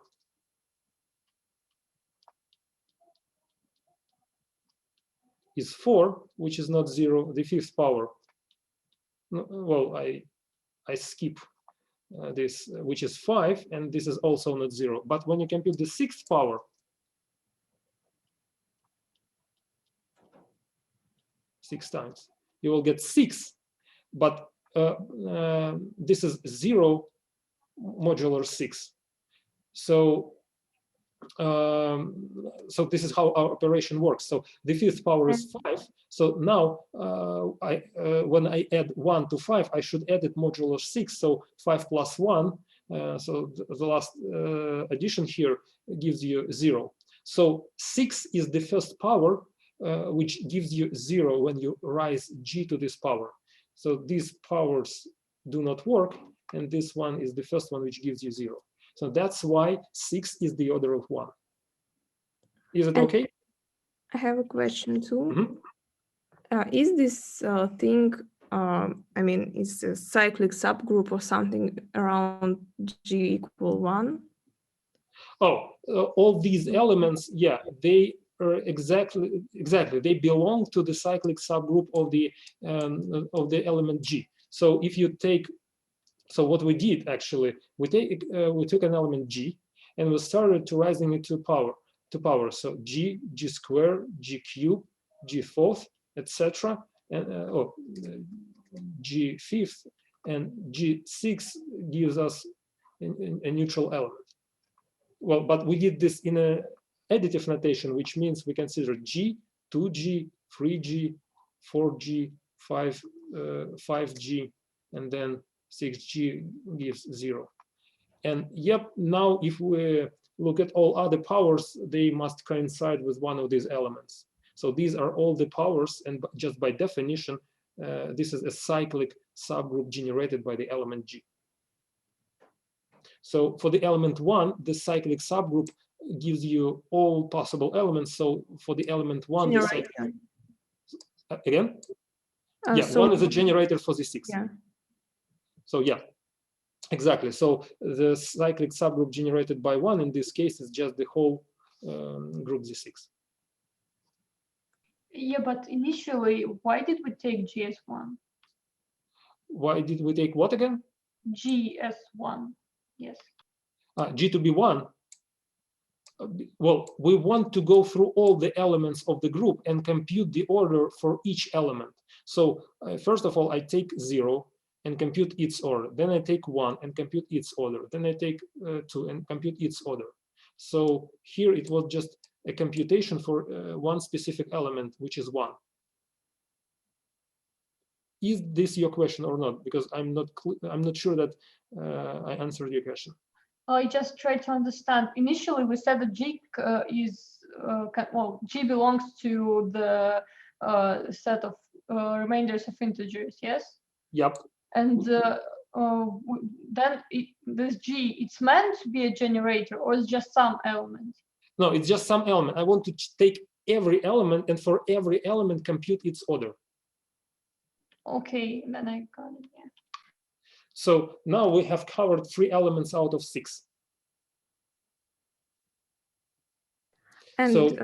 is 4, which is not 0. The fifth power, well, I skip this, which is 5, and this is also not 0. But when you compute the sixth power, six times, you will get 6. But this is 0 modular 6. So so this is how our operation works. So the fifth power is 5. So now when I add 1 to 5, I should add it modular 6. So 5 plus 1. So the last addition here gives you 0. So 6 is the first power, which gives you 0 when you raise g to this power. So these powers do not work, and this one is the first one which gives you 0. So that's why 6 is the order of 1. Is it And okay? I have a question too. Mhm. Is this thing, I mean, is a cyclic subgroup or something around g equal 1? Oh, all these elements, yeah, they are exactly, they belong to the cyclic subgroup of the element G. So if you take, so what we did actually, we took an element G and we started to raising it to power. So G, G squared, G cubed, G fourth, etc. And G fifth, and G6 gives us a neutral element. Well, but we did this in a additive notation, which means we consider G, 2G, 3G, 4G, 5G, and then 6G gives 0. And yep, now if we look at all other powers, they must coincide with one of these elements. So these are all the powers, and just by definition, this is a cyclic subgroup generated by the element G. So for the element 1, the cyclic subgroup gives you all possible elements. So for the element 1, the cyclic, again? Yeah, So 1 is a generator for the 6. yeah. So yeah, exactly. So the cyclic subgroup generated by 1 in this case is just the whole group Z6. Yeah, but initially, why did we take GS1? Why did we take what again? GS1, yes. G to be 1. Well, we want to go through all the elements of the group and compute the order for each element. So first of all, I take 0 and compute its order. Then I take 1 and compute its order. Then I take 2 and compute its order. So here it was just a computation for one specific element, which is 1. Is this your question or not? Because I'm not sure that I answered your question. I just try to understand. Initially, we said that G G belongs to the set of remainders of integers, yes? Yep. And then this G, it's meant to be a generator, or it's just some element? No, it's just some element. I want to take every element and for every element compute its order. Okay, then I got it. Yeah. So now we have covered 3 elements out of 6. And so,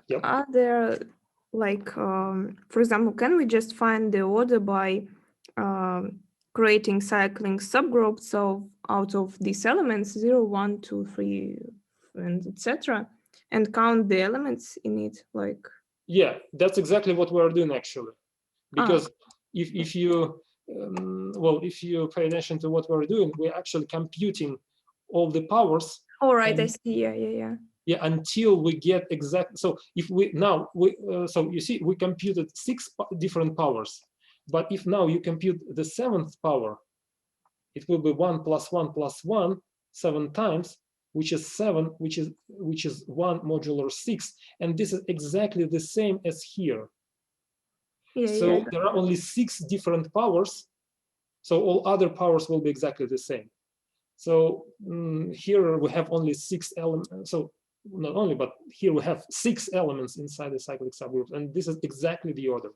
yep. are there, like, for example, can we just find the order by creating cycling subgroups? So out of these elements, 0, 1, 2, 3, and etc., and count the elements in it, like? Yeah, that's exactly what we're doing actually, because if you if you pay attention to what we're doing, we're actually computing all the powers. All right, I see. Yeah. Yeah, until we get exact. So if we now so you see we computed 6 different powers, but if now you compute the 7th power, it will be 1 plus 1 plus 1 7 times, which is 7, which is 1 modular 6, and this is exactly the same as here. So there are only 6 different powers, so all other powers will be exactly the same. So here we have only 6 elements. So not only, but here we have 6 elements inside the cyclic subgroup, and this is exactly the order.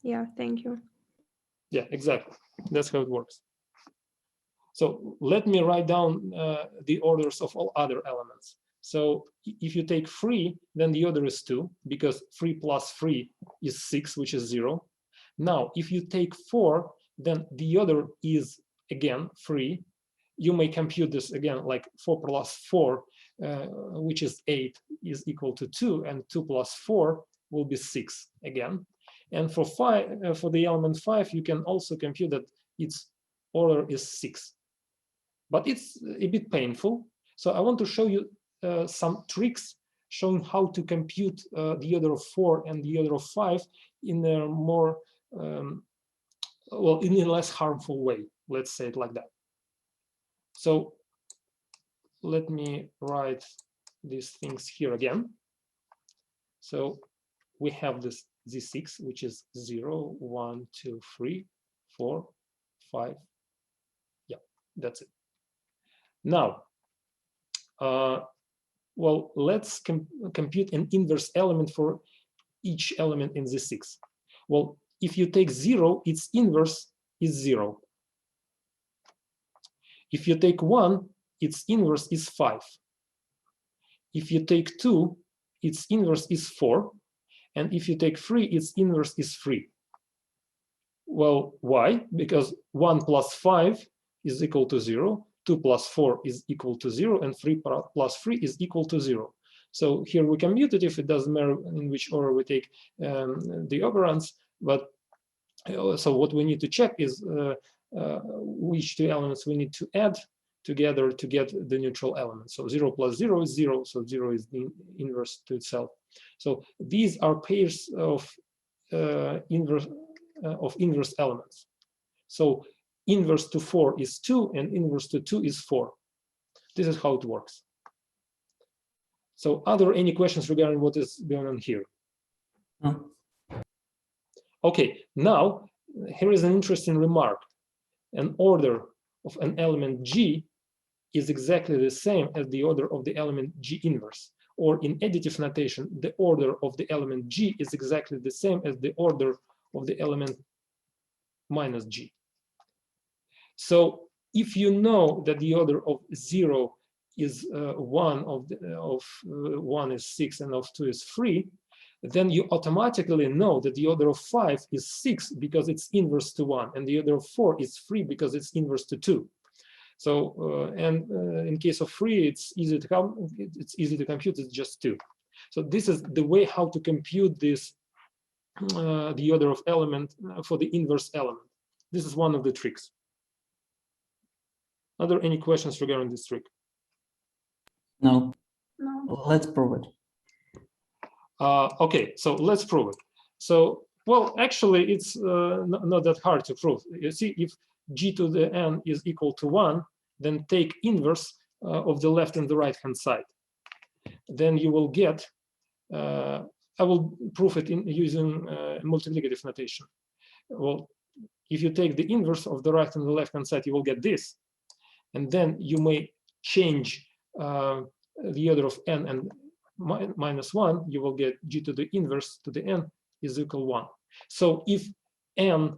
Yeah, thank you. Yeah, exactly. That's how it works. So let me write down the orders of all other elements. So if you take 3, then the order is 2, because 3 plus 3 is 6, which is 0. Now, if you take 4, then the order is, again, 3. You may compute this again, like 4 plus 4, which is 8, is equal to 2, and 2 plus 4 will be 6 again. And for 5, for the element 5, you can also compute that its order is 6. but it's a bit painful. So I want to show you some tricks showing how to compute the order of 4 and the order of 5 in a more, well, in a less harmful way. Let's say it like that. So let me write these things here again. So we have this Z6, which is 0, 1, 2, 3, 4, 5. Yeah, that's it. Now, well, let's compute an inverse element for each element in Z6. Well, if you take 0, its inverse is 0. If you take 1, its inverse is 5. If you take 2, its inverse is 4. And if you take 3, its inverse is 3. Well, why? Because 1 plus 5 is equal to 0, 2 plus 4 is equal to 0, and 3 plus 3 is equal to 0. So here we compute it if it doesn't matter in which order we take the operands. But so what we need to check is which two elements we need to add together to get the neutral element. So 0 plus 0 is 0, so 0 is the inverse to itself. So these are pairs of inverse elements. So inverse to 4 is 2, and inverse to 2 is 4. This is how it works. So are there any questions regarding what is going on here? No. Okay, now here is an interesting remark. An order of an element G is exactly the same as the order of the element G inverse. Or in additive notation, the order of the element G is exactly the same as the order of the element minus G. So if you know that the order of 0 is 1, of 1 is 6, and of 2 is 3, then you automatically know that the order of 5 is 6 because it's inverse to 1, and the order of 4 is 3 because it's inverse to 2. So in case of 3, it's easy to compute. It's just 2. So this is the way how to compute this the order of element for the inverse element. This is one of the tricks. Are there any questions regarding this trick? No. No. Let's prove it. Okay, so let's prove it. So, well, actually, it's not that hard to prove. You see, if G to the n is equal to 1, then take inverse of the left and the right hand side. Then you will get, I will prove it using multiplicative notation. Well, if you take the inverse of the right and the left hand side, you will get this. And then you may change the order of n and minus 1, you will get G to the inverse to the n is equal 1. So if n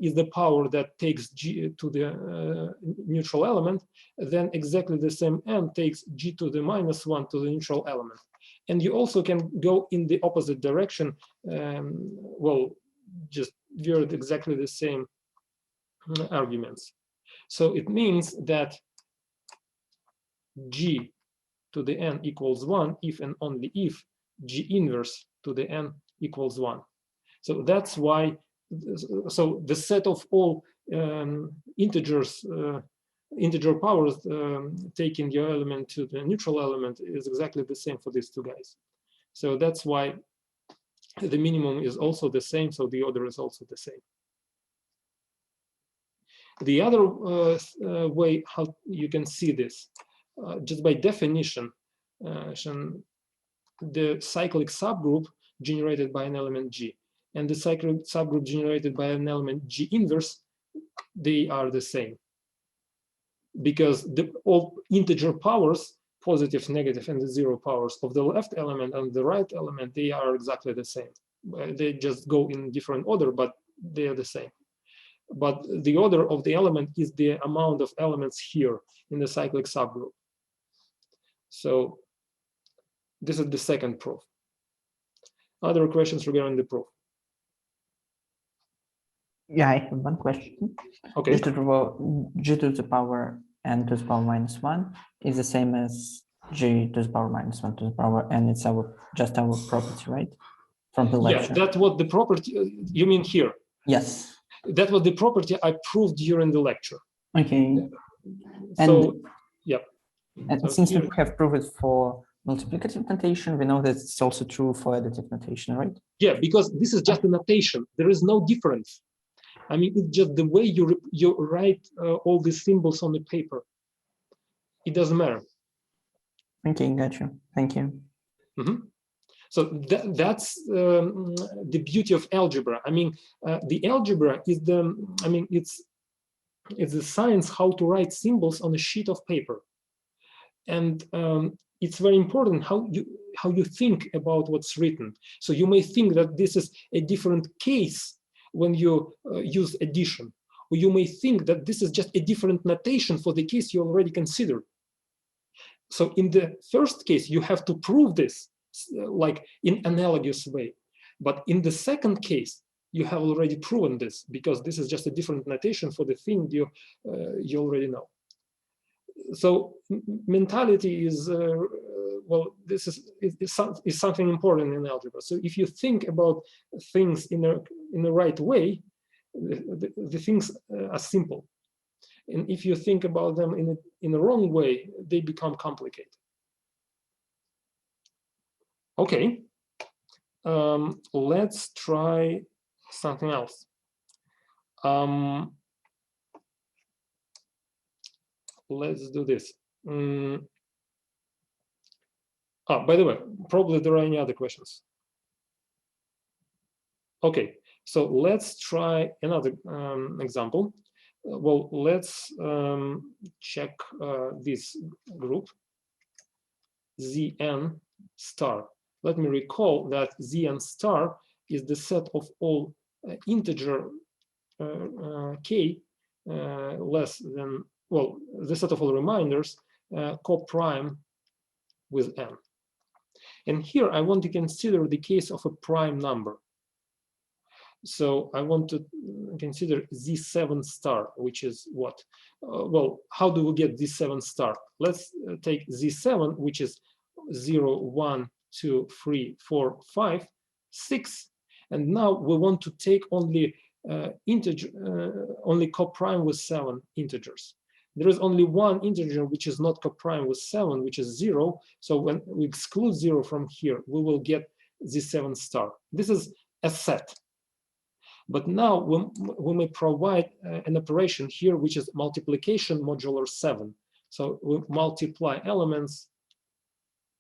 is the power that takes G to the neutral element, then exactly the same n takes G to the minus 1 to the neutral element. And you also can go in the opposite direction, well, just view exactly the same arguments. So it means that G to the n equals 1 if and only if G inverse to the n equals 1. So that's why, so the set of all integers, integer powers taking your element to the neutral element is exactly the same for these two guys. So that's why the minimum is also the same, so the order is also the same. The other way how you can see this, just by definition, the cyclic subgroup generated by an element G and the cyclic subgroup generated by an element G inverse, they are the same. Because all integer powers, positive, negative, and the 0 powers of the left element and the right element, they are exactly the same. They just go in different order, but they are the same. But the order of the element is the amount of elements here in the cyclic subgroup. So this is the second proof. Other questions regarding the proof? Yeah, I have one question. Okay. G to the power n to the power minus 1 is the same as G to the power minus 1 to the power n. It's just our property, right? From the lecture. Yeah, that's what the property, you mean here? Yes. That was the property I proved during the lecture. Okay. So, yeah. And So since we here- have proved it for multiplicative notation, we know that it's also true for additive notation, right? Yeah, because this is just a notation. There is no difference. I mean, it's just the way you write all these symbols on the paper. It doesn't matter. Okay, got you. Thank you. So that's the beauty of algebra. I mean, the algebra is it's the science how to write symbols on a sheet of paper, and it's very important how you think about what's written. So you may think that this is a different case when you use addition, or you may think that this is just a different notation for the case you already considered. So in the first case, you have to prove this like in analogous way. But in the second case, you have already proven this because this is just a different notation for the thing you already know. So mentality is, well, this is something important in algebra. So if you think about things in the right way, the things are simple. And if you think about them in the wrong way, they become complicated. Okay, let's try something else. Let's do this. By the way, probably there are any other questions. Okay, so let's try another example. Well, let's check this group, Zn star. Let me recall that Zn star is the set of all integer k less than, well, the set of all reminders co-prime with n. And here I want to consider the case of a prime number. So I want to consider Z7 star, which is what? Well, how do we get Z7 star? Let's take Z7, which is 0, 1, 2, 3, 4, 5, 6. And now we want to take only integer, only co-prime with 7 integers. There is only one integer which is not co-prime with 7, which is 0. So when we exclude 0 from here, we will get Z7 star. This is a set. But now we may provide an operation here, which is multiplication modular 7. So we multiply elements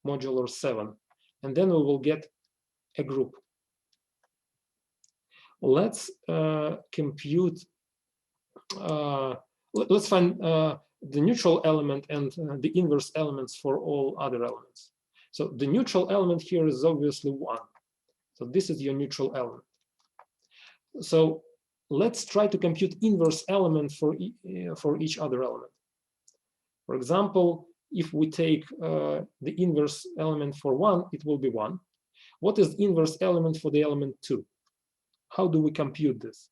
modular 7, and then we will get a group. Let's compute, let's find the neutral element and the inverse elements for all other elements. So the neutral element here is obviously 1. So this is your neutral element. So let's try to compute inverse element for each other element. For example, if we take the inverse element for 1, it will be 1. What is the inverse element for the element 2? How do we compute this?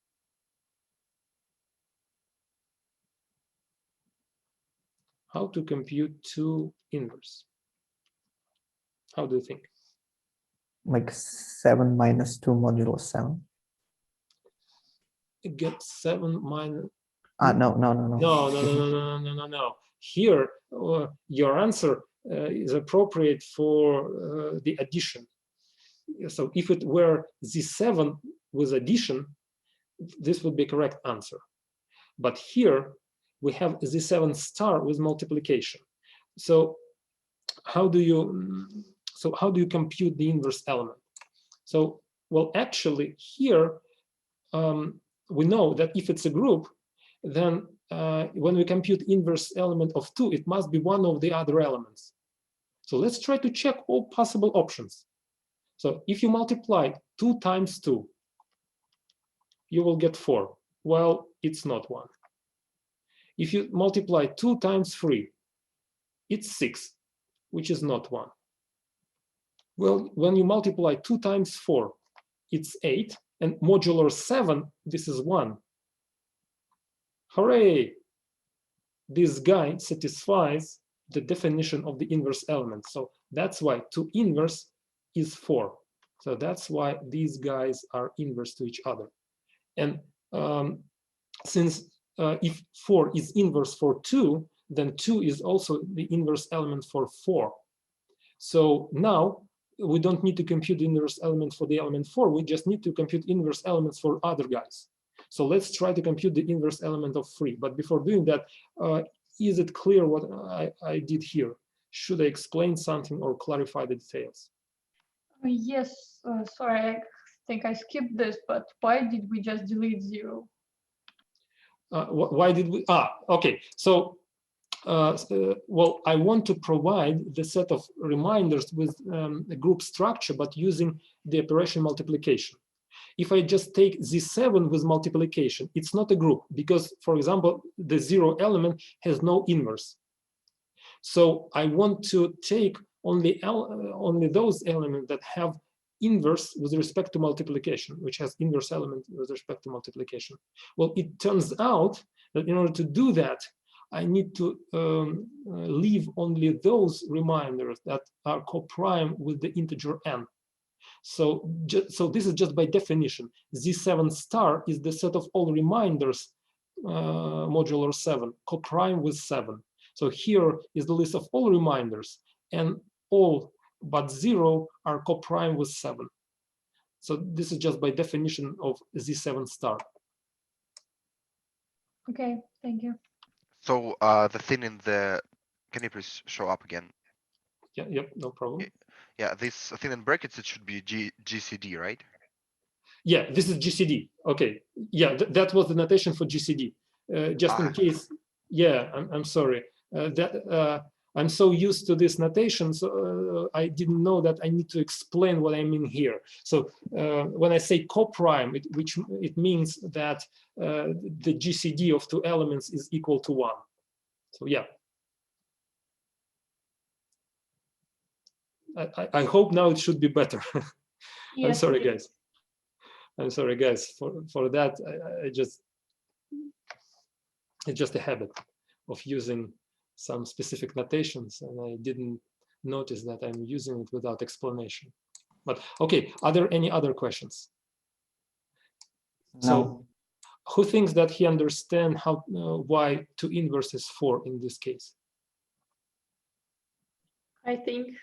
How to compute 2 inverse? How do you think? Like 7 minus 2 modulo 7. Get 7 minus. No. Here, your answer is appropriate for the addition. So if it were Z7 with addition, this would be correct answer. But here we have Z7 star with multiplication. So how do you compute the inverse element? So, well, actually here we know that if it's a group, then when we compute inverse element of 2, it must be one of the other elements. So let's try to check all possible options. So if you multiply 2 times 2, you will get 4. Well, it's not 1. If you multiply 2 times 3, it's 6, which is not 1. Well, when you multiply 2 times 4, it's 8, and modular 7, this is 1. Hooray! This guy satisfies the definition of the inverse element. So that's why 2 inverse is 4. So that's why these guys are inverse to each other. And since if 4 is inverse for 2, then 2 is also the inverse element for 4. So now we don't need to compute the inverse element for the element 4. We just need to compute inverse elements for other guys. So let's try to compute the inverse element of 3. But before doing that, is it clear what I did here? Should I explain something or clarify the details? Yes, sorry, I think I skipped this, but why did we just delete 0? Why did we? Okay. So, well, I want to provide the set of reminders with a group structure, but using the operation multiplication. If I just take Z7 with multiplication, it's not a group because, for example, the 0 element has no inverse. So I want to take only those elements that have inverse with respect to multiplication, which has inverse element with respect to multiplication. Well, it turns out that in order to do that, I need to leave only those reminders that are co-prime with the integer n. So this is just by definition. Z7 star is the set of all reminders modular 7, co-prime with 7. So here is the list of all reminders, and all but 0 are co-prime with 7. So this is just by definition of Z7 star. Okay, thank you. So the thing in the, can you please show up again? Yeah, yep, no problem. Yeah, this thing in brackets, it should be GCD, right? Yeah, this is GCD. Okay, yeah, that was the notation for GCD. Just in case, yeah, I'm sorry. I'm so used to this notation, so I didn't know that I need to explain what I mean here. So when I say co-prime, it means that the GCD of 2 elements is equal to 1. So yeah. I hope now it should be better. Yes, I'm sorry, please. guys. I'm sorry, guys, for that. It's just a habit of using some specific notations, and I didn't notice that I'm using it without explanation. But okay, are there any other questions? No. So who thinks that he understands how why 2 inverse is 4 in this case? I think.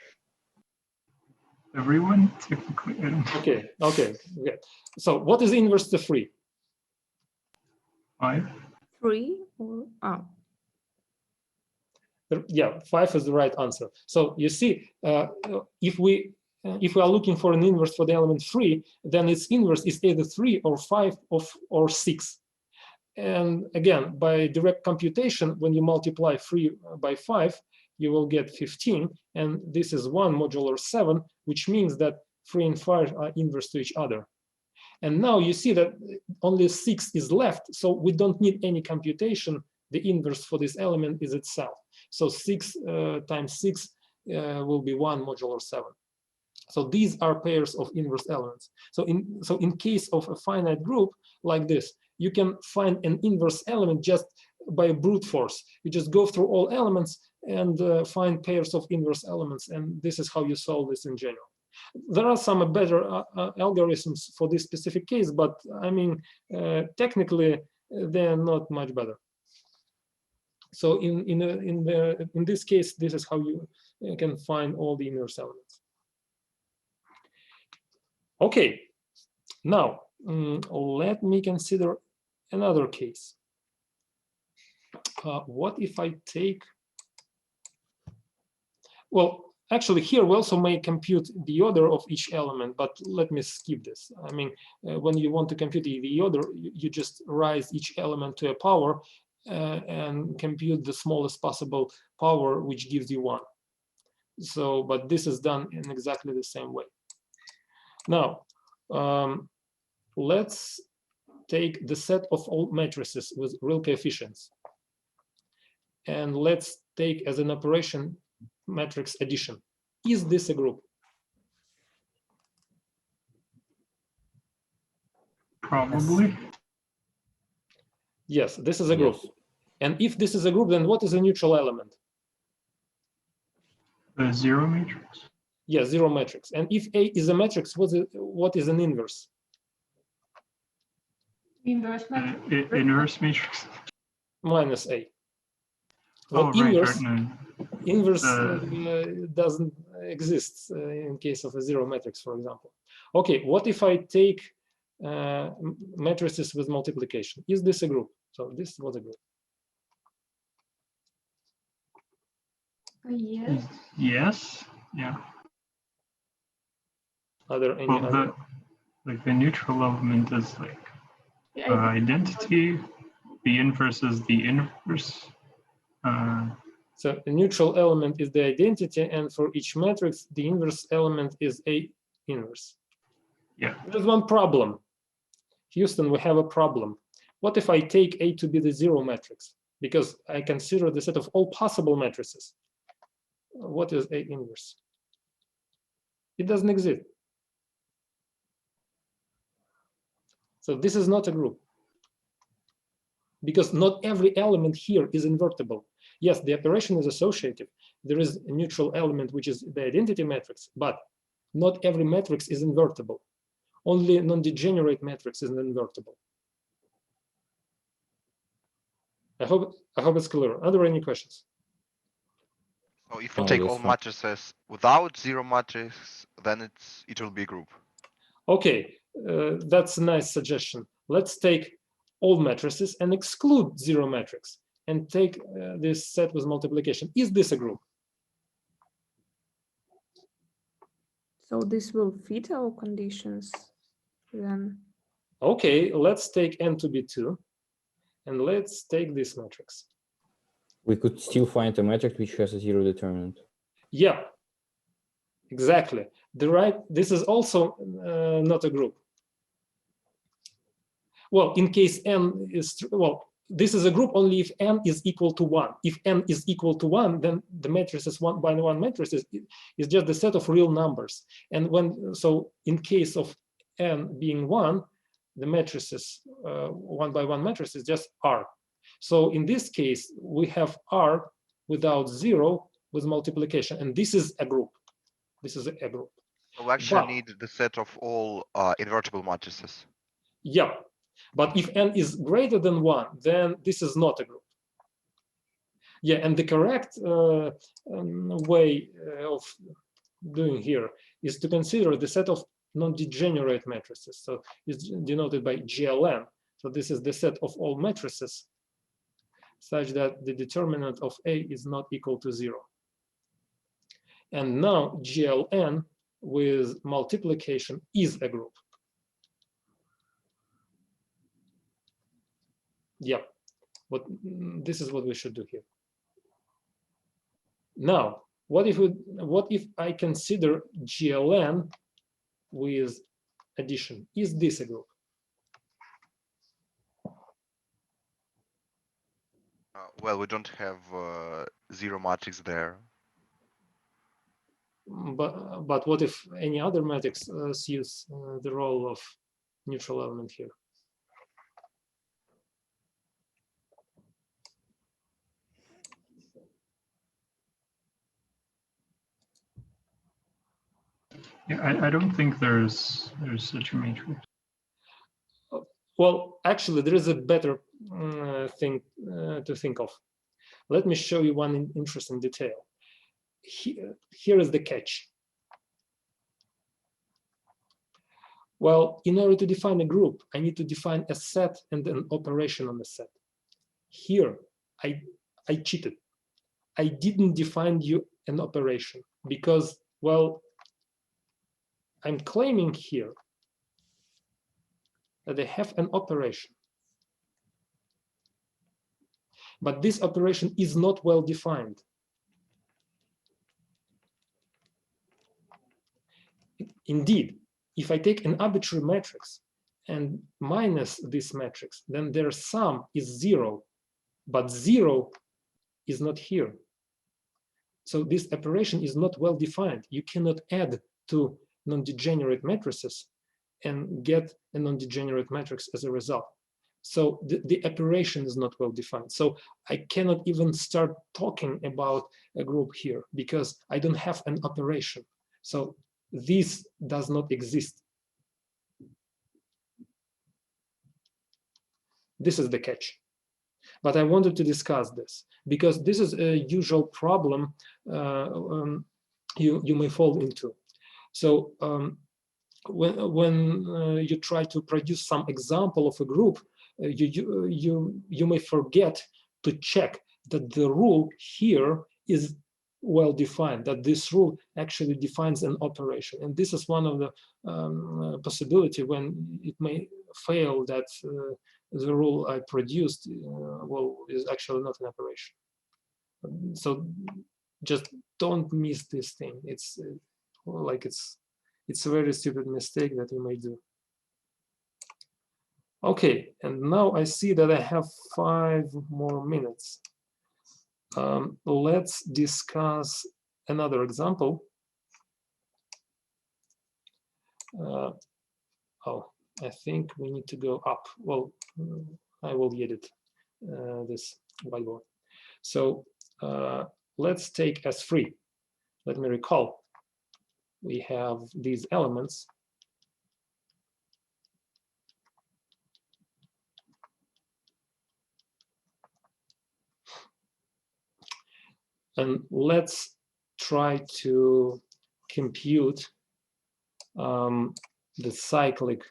Everyone, technically. I don't know. Okay. So what is inverse to 3? 5. 3 or Yeah, 5 is the right answer. So you see, if we are looking for an inverse for the element 3, then its inverse is either 3 or 5 or 6. And again, by direct computation, when you multiply 3 by 5, you will get 15. And this is 1 modular 7, which means that 3 and 5 are inverse to each other. And now you see that only 6 is left, so we don't need any computation. The inverse for this element is itself. So 6 times 6 will be 1 modular 7. So these are pairs of inverse elements. So in case of a finite group like this, you can find an inverse element just by brute force. You just go through all elements and find pairs of inverse elements, and this is how you solve this in general. There are some better algorithms for this specific case, but I mean, technically, they're not much better. So in this case, this is how you can find all the inverse elements. Okay, now let me consider another case. What if I take, well, actually here we also may compute the order of each element, but let me skip this. I mean, when you want to compute the order, you just raise each element to a power and compute the smallest possible power, which gives you 1. So, but this is done in exactly the same way. Now, let's take the set of all matrices with real coefficients. And let's take as an operation matrix addition. Is this a group? Probably. Yes, this is a group. And if this is a group, then what is a neutral element? The 0 matrix. Yeah, 0 matrix. And if A is a matrix, what is an inverse? Inverse matrix. Inverse matrix. minus A. Well, Oh, right, inverse, no. inverse The- doesn't exist in case of a zero matrix, for example. Okay, what if I take matrices with multiplication? Is this a group? So this was a group. Yes. Yes, yeah. Are there any Well, other? like the neutral element is like Yeah, identity. The inverse is the inverse. So the neutral element is the identity, and for each matrix, the inverse element is A inverse. Yeah. There's one problem. Houston, we have a problem. What if I take A to be the zero matrix? Because I consider the set of all possible matrices. What is A inverse? It doesn't exist. So this is not a group. Because not every element here is invertible. Yes, the operation is associative. There is a neutral element, which is the identity matrix, but not every matrix is invertible. Only a non-degenerate matrix is invertible. I hope it's clear. Are there any questions? So if we No, take that's all fine. matrices without zero matrix, then it will be a group. Okay, that's a nice suggestion. Let's take all matrices and exclude zero matrix and take this set with multiplication. Is this a group? So this will fit our conditions then. Okay, let's take n to be 2 and let's take this matrix. We could still find a matrix which has a zero determinant. Yeah, exactly. This is also not a group. Well, in case n is, well, this is a group only if n is equal to 1. If n is equal to 1, then the matrix is 1 by 1 matrix is just the set of real numbers. And so in case of n being 1, the matrices 1 by 1 matrix is just R. So in this case, we have R without 0 with multiplication, and this is a group. This is a group. So we actually But- need the set of all invertible matrices. Yeah, but if n is greater than 1, then this is not a group. Yeah, and the correct way of doing here is to consider the set of non-degenerate matrices. So it's denoted by GLN. So this is the set of all matrices such that the determinant of A is not equal to 0. And now GLN with multiplication is a group. Yeah, but this is what we should do here. Now, what if I consider GLN with addition? Is this a group? Well, we don't have zero matrix there. But what if any other matrix assumes the role of neutral element here? Yeah, I don't think there's such a matrix. Well, actually, there is a better thing to think of. Let me show you one interesting detail. Here is the catch. Well, in order to define a group, I need to define a set and an operation on the set. Here, I cheated. I didn't define you an operation because, well, I'm claiming here that they have an operation. But this operation is not well defined. Indeed, if I take an arbitrary matrix and minus this matrix, then their sum is 0, but 0 is not here. So this operation is not well defined. You cannot add two non-degenerate matrices and get a non-degenerate matrix as a result. So the operation is not well defined. So I cannot even start talking about a group here because I don't have an operation. So this does not exist. This is the catch. But I wanted to discuss this because this is a usual problem you may fall into. So when you try to produce some example of a group, you may forget to check that the rule here is well defined, that this rule actually defines an operation. And this is one of the possibility when it may fail that the rule I produced well is actually not an operation. So just don't miss this thing. It's like it's a very stupid mistake that you may do. Okay, and now I see that I have 5 more minutes. Let's discuss another example. Oh, I think we need to go up. Well, I will edit this whiteboard. So let's take S3. Let me recall. We have these elements. And let's try to compute the cyclic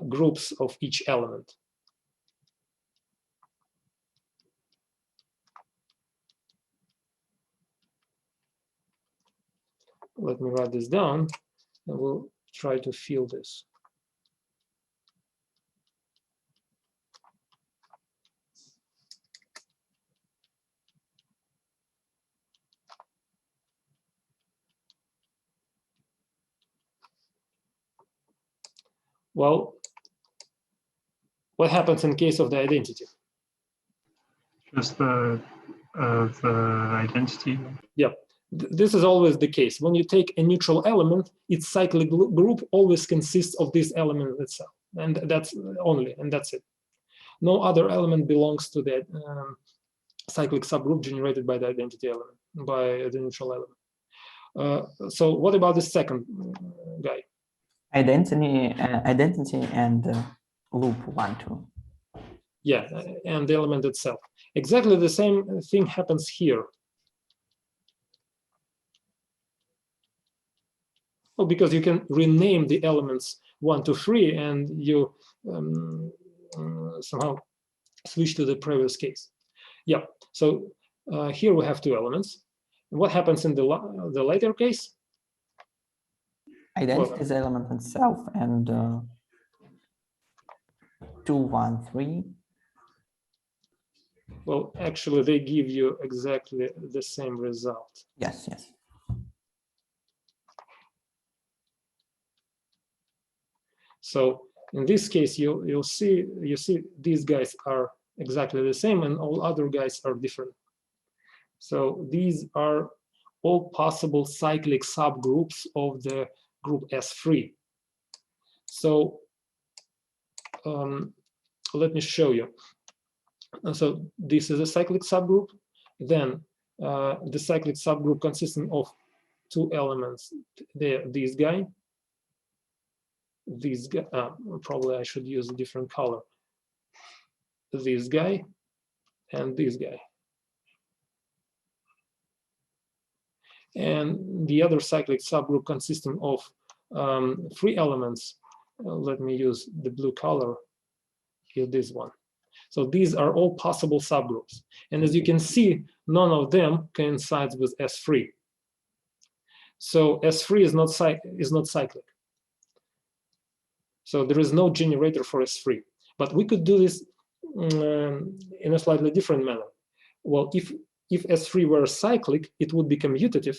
groups of each element. Let me write this down, and we'll try to fill this. Well, what happens in case of the identity? Just the identity. Yeah, this is always the case. When you take a neutral element, its cyclic group always consists of this element itself, and that's it. No other element belongs to the cyclic subgroup generated by the identity element, by the neutral element. So what about the second guy? Identity and loop 1, 2. Yeah, and the element itself. Exactly the same thing happens here. Well, because you can rename the elements 1 to 3, and you somehow switch to the previous case. Yeah. So here we have 2 elements. What happens in the later case? Identity is the element itself, and 2, 1, 3. Well, actually, they give you exactly the same result. Yes, yes. So in this case, you see these guys are exactly the same, and all other guys are different. So these are all possible cyclic subgroups of the group S3. So let me show you. So this is a cyclic subgroup. Then the cyclic subgroup consisting of 2 elements. This guy. This guy. Probably I should use a different color. This guy and this guy. And the other cyclic subgroup consisting of 3 elements. Let me use the blue color. Here, this one. So these are all possible subgroups. And as you can see, none of them coincides with S3. So S3 is not cyclic. So there is no generator for S3. But we could do this in a slightly different manner. Well, if S3 were cyclic, it would be commutative.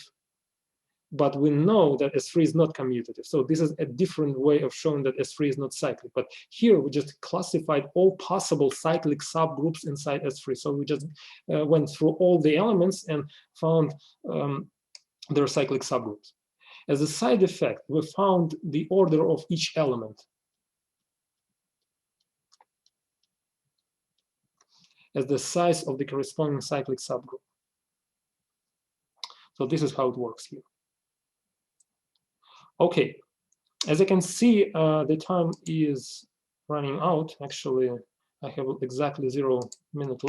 But we know that S3 is not commutative. So this is a different way of showing that S3 is not cyclic. But here we just classified all possible cyclic subgroups inside S3. So we just went through all the elements and found their cyclic subgroups. As a side effect, we found the order of each element as the size of the corresponding cyclic subgroup. So this is how it works here. Okay, as you can see, the time is running out. Actually, I have exactly 0 minutes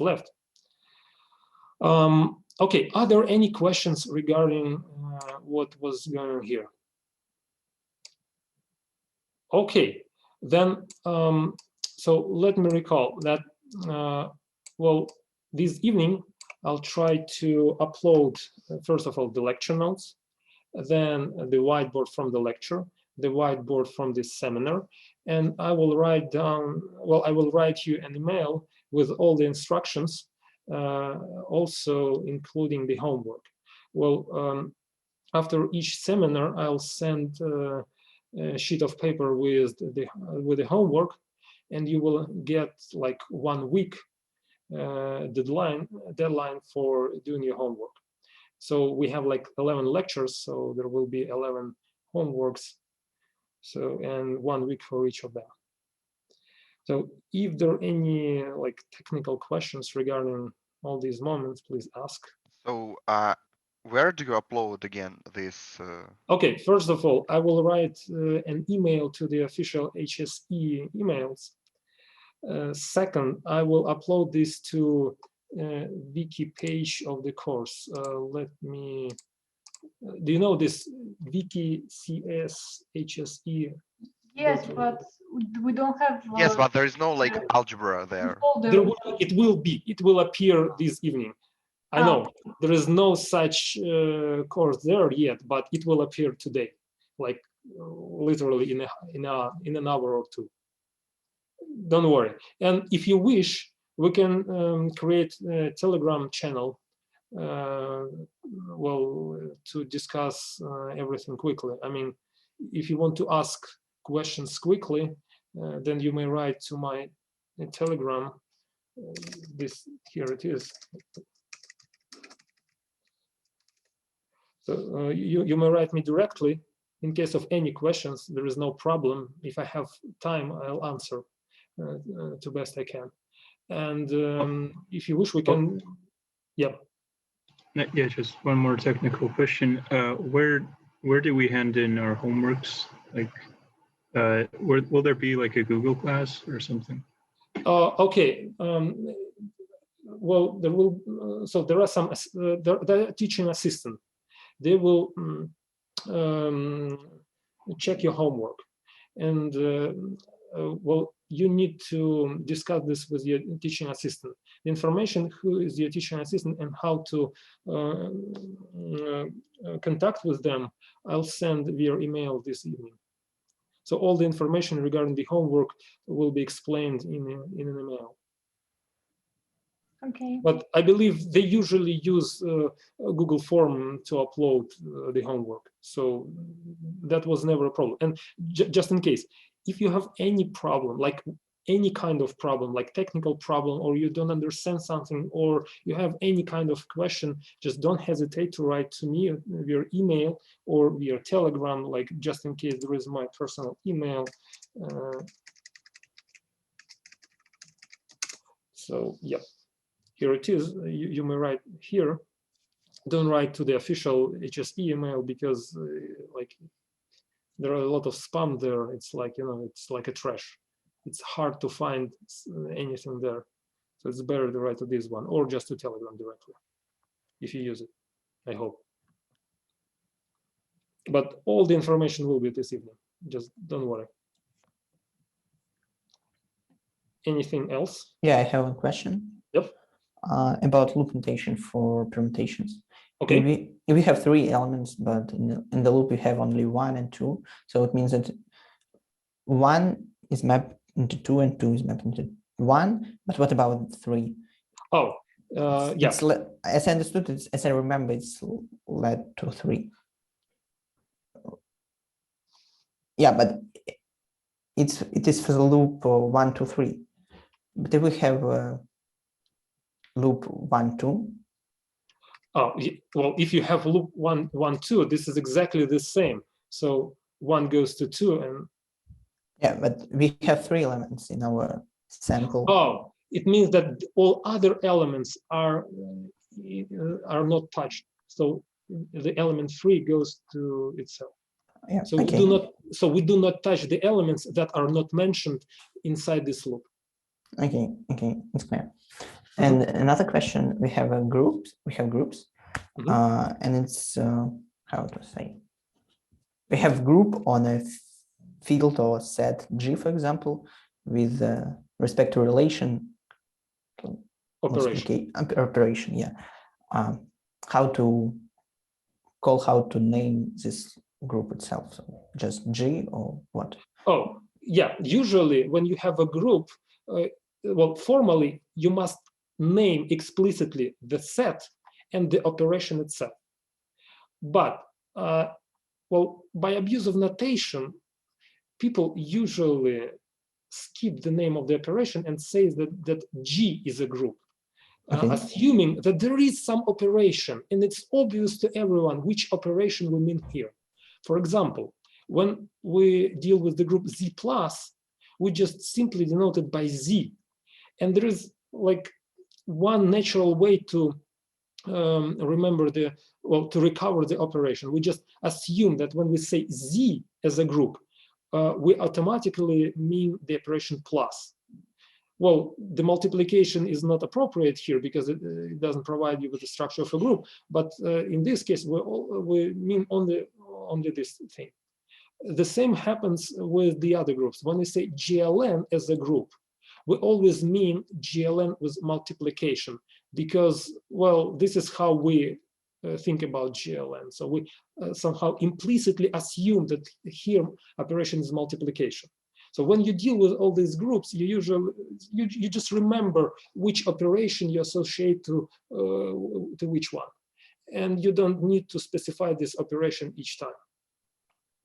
left. Okay, are there any questions regarding what was going on here? Okay, then, so let me recall that, well, this evening, I'll try to upload, first of all, the lecture notes, then the whiteboard from the lecture, the whiteboard from this seminar, and I will write down, well, I will write you an email with all the instructions, also including the homework. Well, after each seminar, I'll send a sheet of paper with the homework, and you will get like 1 week deadline for doing your homework. So we have like 11 lectures, so there will be 11 homeworks, so, and 1 week for each of them. So if there are any like technical questions regarding all these moments, please ask. So where do you upload again this? Okay, first of all, I will write an email to the official HSE emails. Second, I will upload this to wiki page of the course. Let me, do you know this wiki CS HSE? Yes, but we don't have. Yes, but there is no like algebra there. It will appear this evening. I know there is no such course there yet, but it will appear today, like literally in an hour or two. Don't worry. And if you wish, we can create a Telegram channel, well, to discuss everything quickly. I mean, if you want to ask questions quickly, then you may write to my Telegram. This here it is. So you may write me directly. In case of any questions, there is no problem. If I have time, I'll answer to best I can. And if you wish, we can. Yeah. Yeah, just one more technical question. Where do we hand in our homeworks? Like, will there be like a Google class or something? Okay. Well, there will. So there are some. The teaching assistant. They will check your homework, and well, you need to discuss this with your teaching assistant. The information who is your teaching assistant and how to contact with them, I'll send via email this evening. So all the information regarding the homework will be explained in an email. Okay. But I believe they usually use a Google form to upload the homework. So that was never a problem. And just in case, if you have any problem, like any kind of problem, like technical problem, or you don't understand something, or you have any kind of question, just don't hesitate to write to me via email or via Telegram, like just in case there is my personal email. So, yeah. Here it is. You may write here. Don't write to the official HSE email because like there are a lot of spam there. It's like, you know, it's like a trash. It's hard to find anything there. So it's better to write to this one or just to Telegram directly if you use it, I hope. But all the information will be this evening. Just don't worry. Anything else? Yeah, I have a question. Yep. About loop notation for permutations. Okay. If we have 3 elements, but in the loop we have only 1 and 2, so it means that 1 is mapped into 2 and 2 is mapped into 1. But what about 3? Oh, yeah. As I understood it, as I remember, it's led to 3. Yeah, but it is for the loop 1, 2, 3. But if we have loop 1, 2. Oh, well, if you have loop 1, 1, 2, this is exactly the same. So 1 goes to 2 and. Yeah, but we have 3 elements in our sample. Oh, it means that all other elements are not touched. So the element 3 goes to itself. Yeah. So Okay. we do not touch the elements that are not mentioned inside this loop. Okay. Okay. It's clear. And another question: we have a group. We have groups, and it's how to say. We have group on a field or set G, for example, with respect to relation operation. Yeah. How to name this group itself? So just G or what? Oh, yeah. Usually, when you have a group, well, formally, you must name explicitly the set and the operation itself. But well, by abuse of notation, people usually skip the name of the operation and say that G is a group, assuming that there is some operation, and it's obvious to everyone which operation we mean here. For example, when we deal with the group Z plus, we just simply denote it by Z. And there is like one natural way to remember to recover the operation. We just assume that when we say Z as a group, we automatically mean the operation plus. Well, the multiplication is not appropriate here because it doesn't provide you with the structure of a group. But in this case, we mean only this thing. The same happens with the other groups. When we say GLN as a group, we always mean GLN with multiplication because, well, this is how we think about GLN. So we somehow implicitly assume that here operation is multiplication. So when you deal with all these groups, you usually you just remember which operation you associate to which one, and you don't need to specify this operation each time.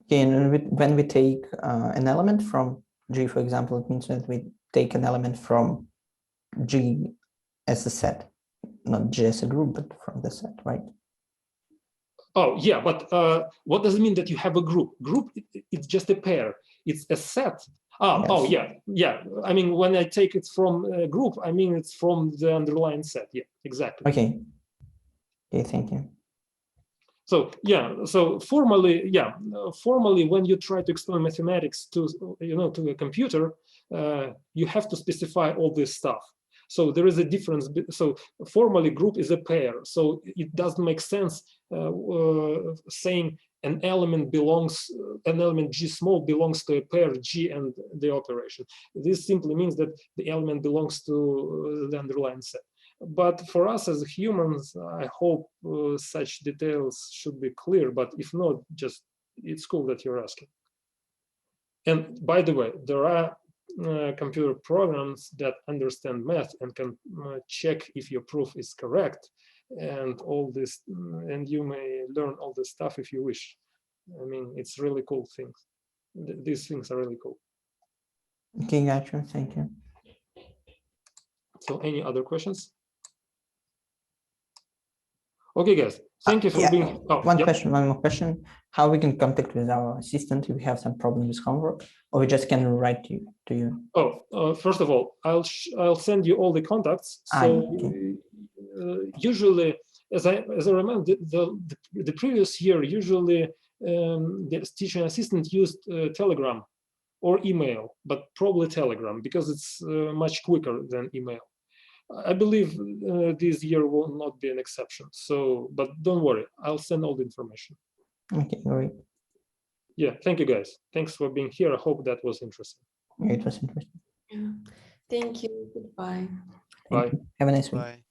Okay, and when we take an element from G, for example, it means that we take an element from G as a set, not G as a group, but from the set, right? Oh, yeah, but what does it mean that you have a group? Group, it's just a pair. It's a set. Yes. Oh, yeah. I mean, when I take it from a group, I mean it's from the underlying set. Yeah, exactly. Okay. Okay, thank you. So yeah, so formally, when you try to explain mathematics to to a computer, you have to specify all this stuff. So there is a difference. So formally, group is a pair. So it doesn't make sense saying an element G small belongs to a pair G and the operation. This simply means that the element belongs to the underlying set. But for us as humans, I hope such details should be clear. But if not, just it's cool that you're asking. And by the way, there are computer programs that understand math and can check if your proof is correct, and all this, and you may learn all this stuff if you wish. I mean, it's really cool things. These things are really cool. Okay, gotcha. Thank you. So, any other questions? Okay, guys. Thank you for being. Oh, one more question. How we can contact with our assistant if we have some problem with homework, or we just can write to you? Oh, first of all, I'll send you all the contacts. So okay. Usually, as I remember, the previous year, usually the teaching assistant used Telegram or email, but probably Telegram because it's much quicker than email. I believe this year will not be an exception. So, but don't worry, I'll send all the information. Okay, great. Yeah, thank you guys. Thanks for being here. I hope that was interesting. Yeah, it was interesting. Yeah. Thank you. Goodbye. Bye. Have a nice week. Bye.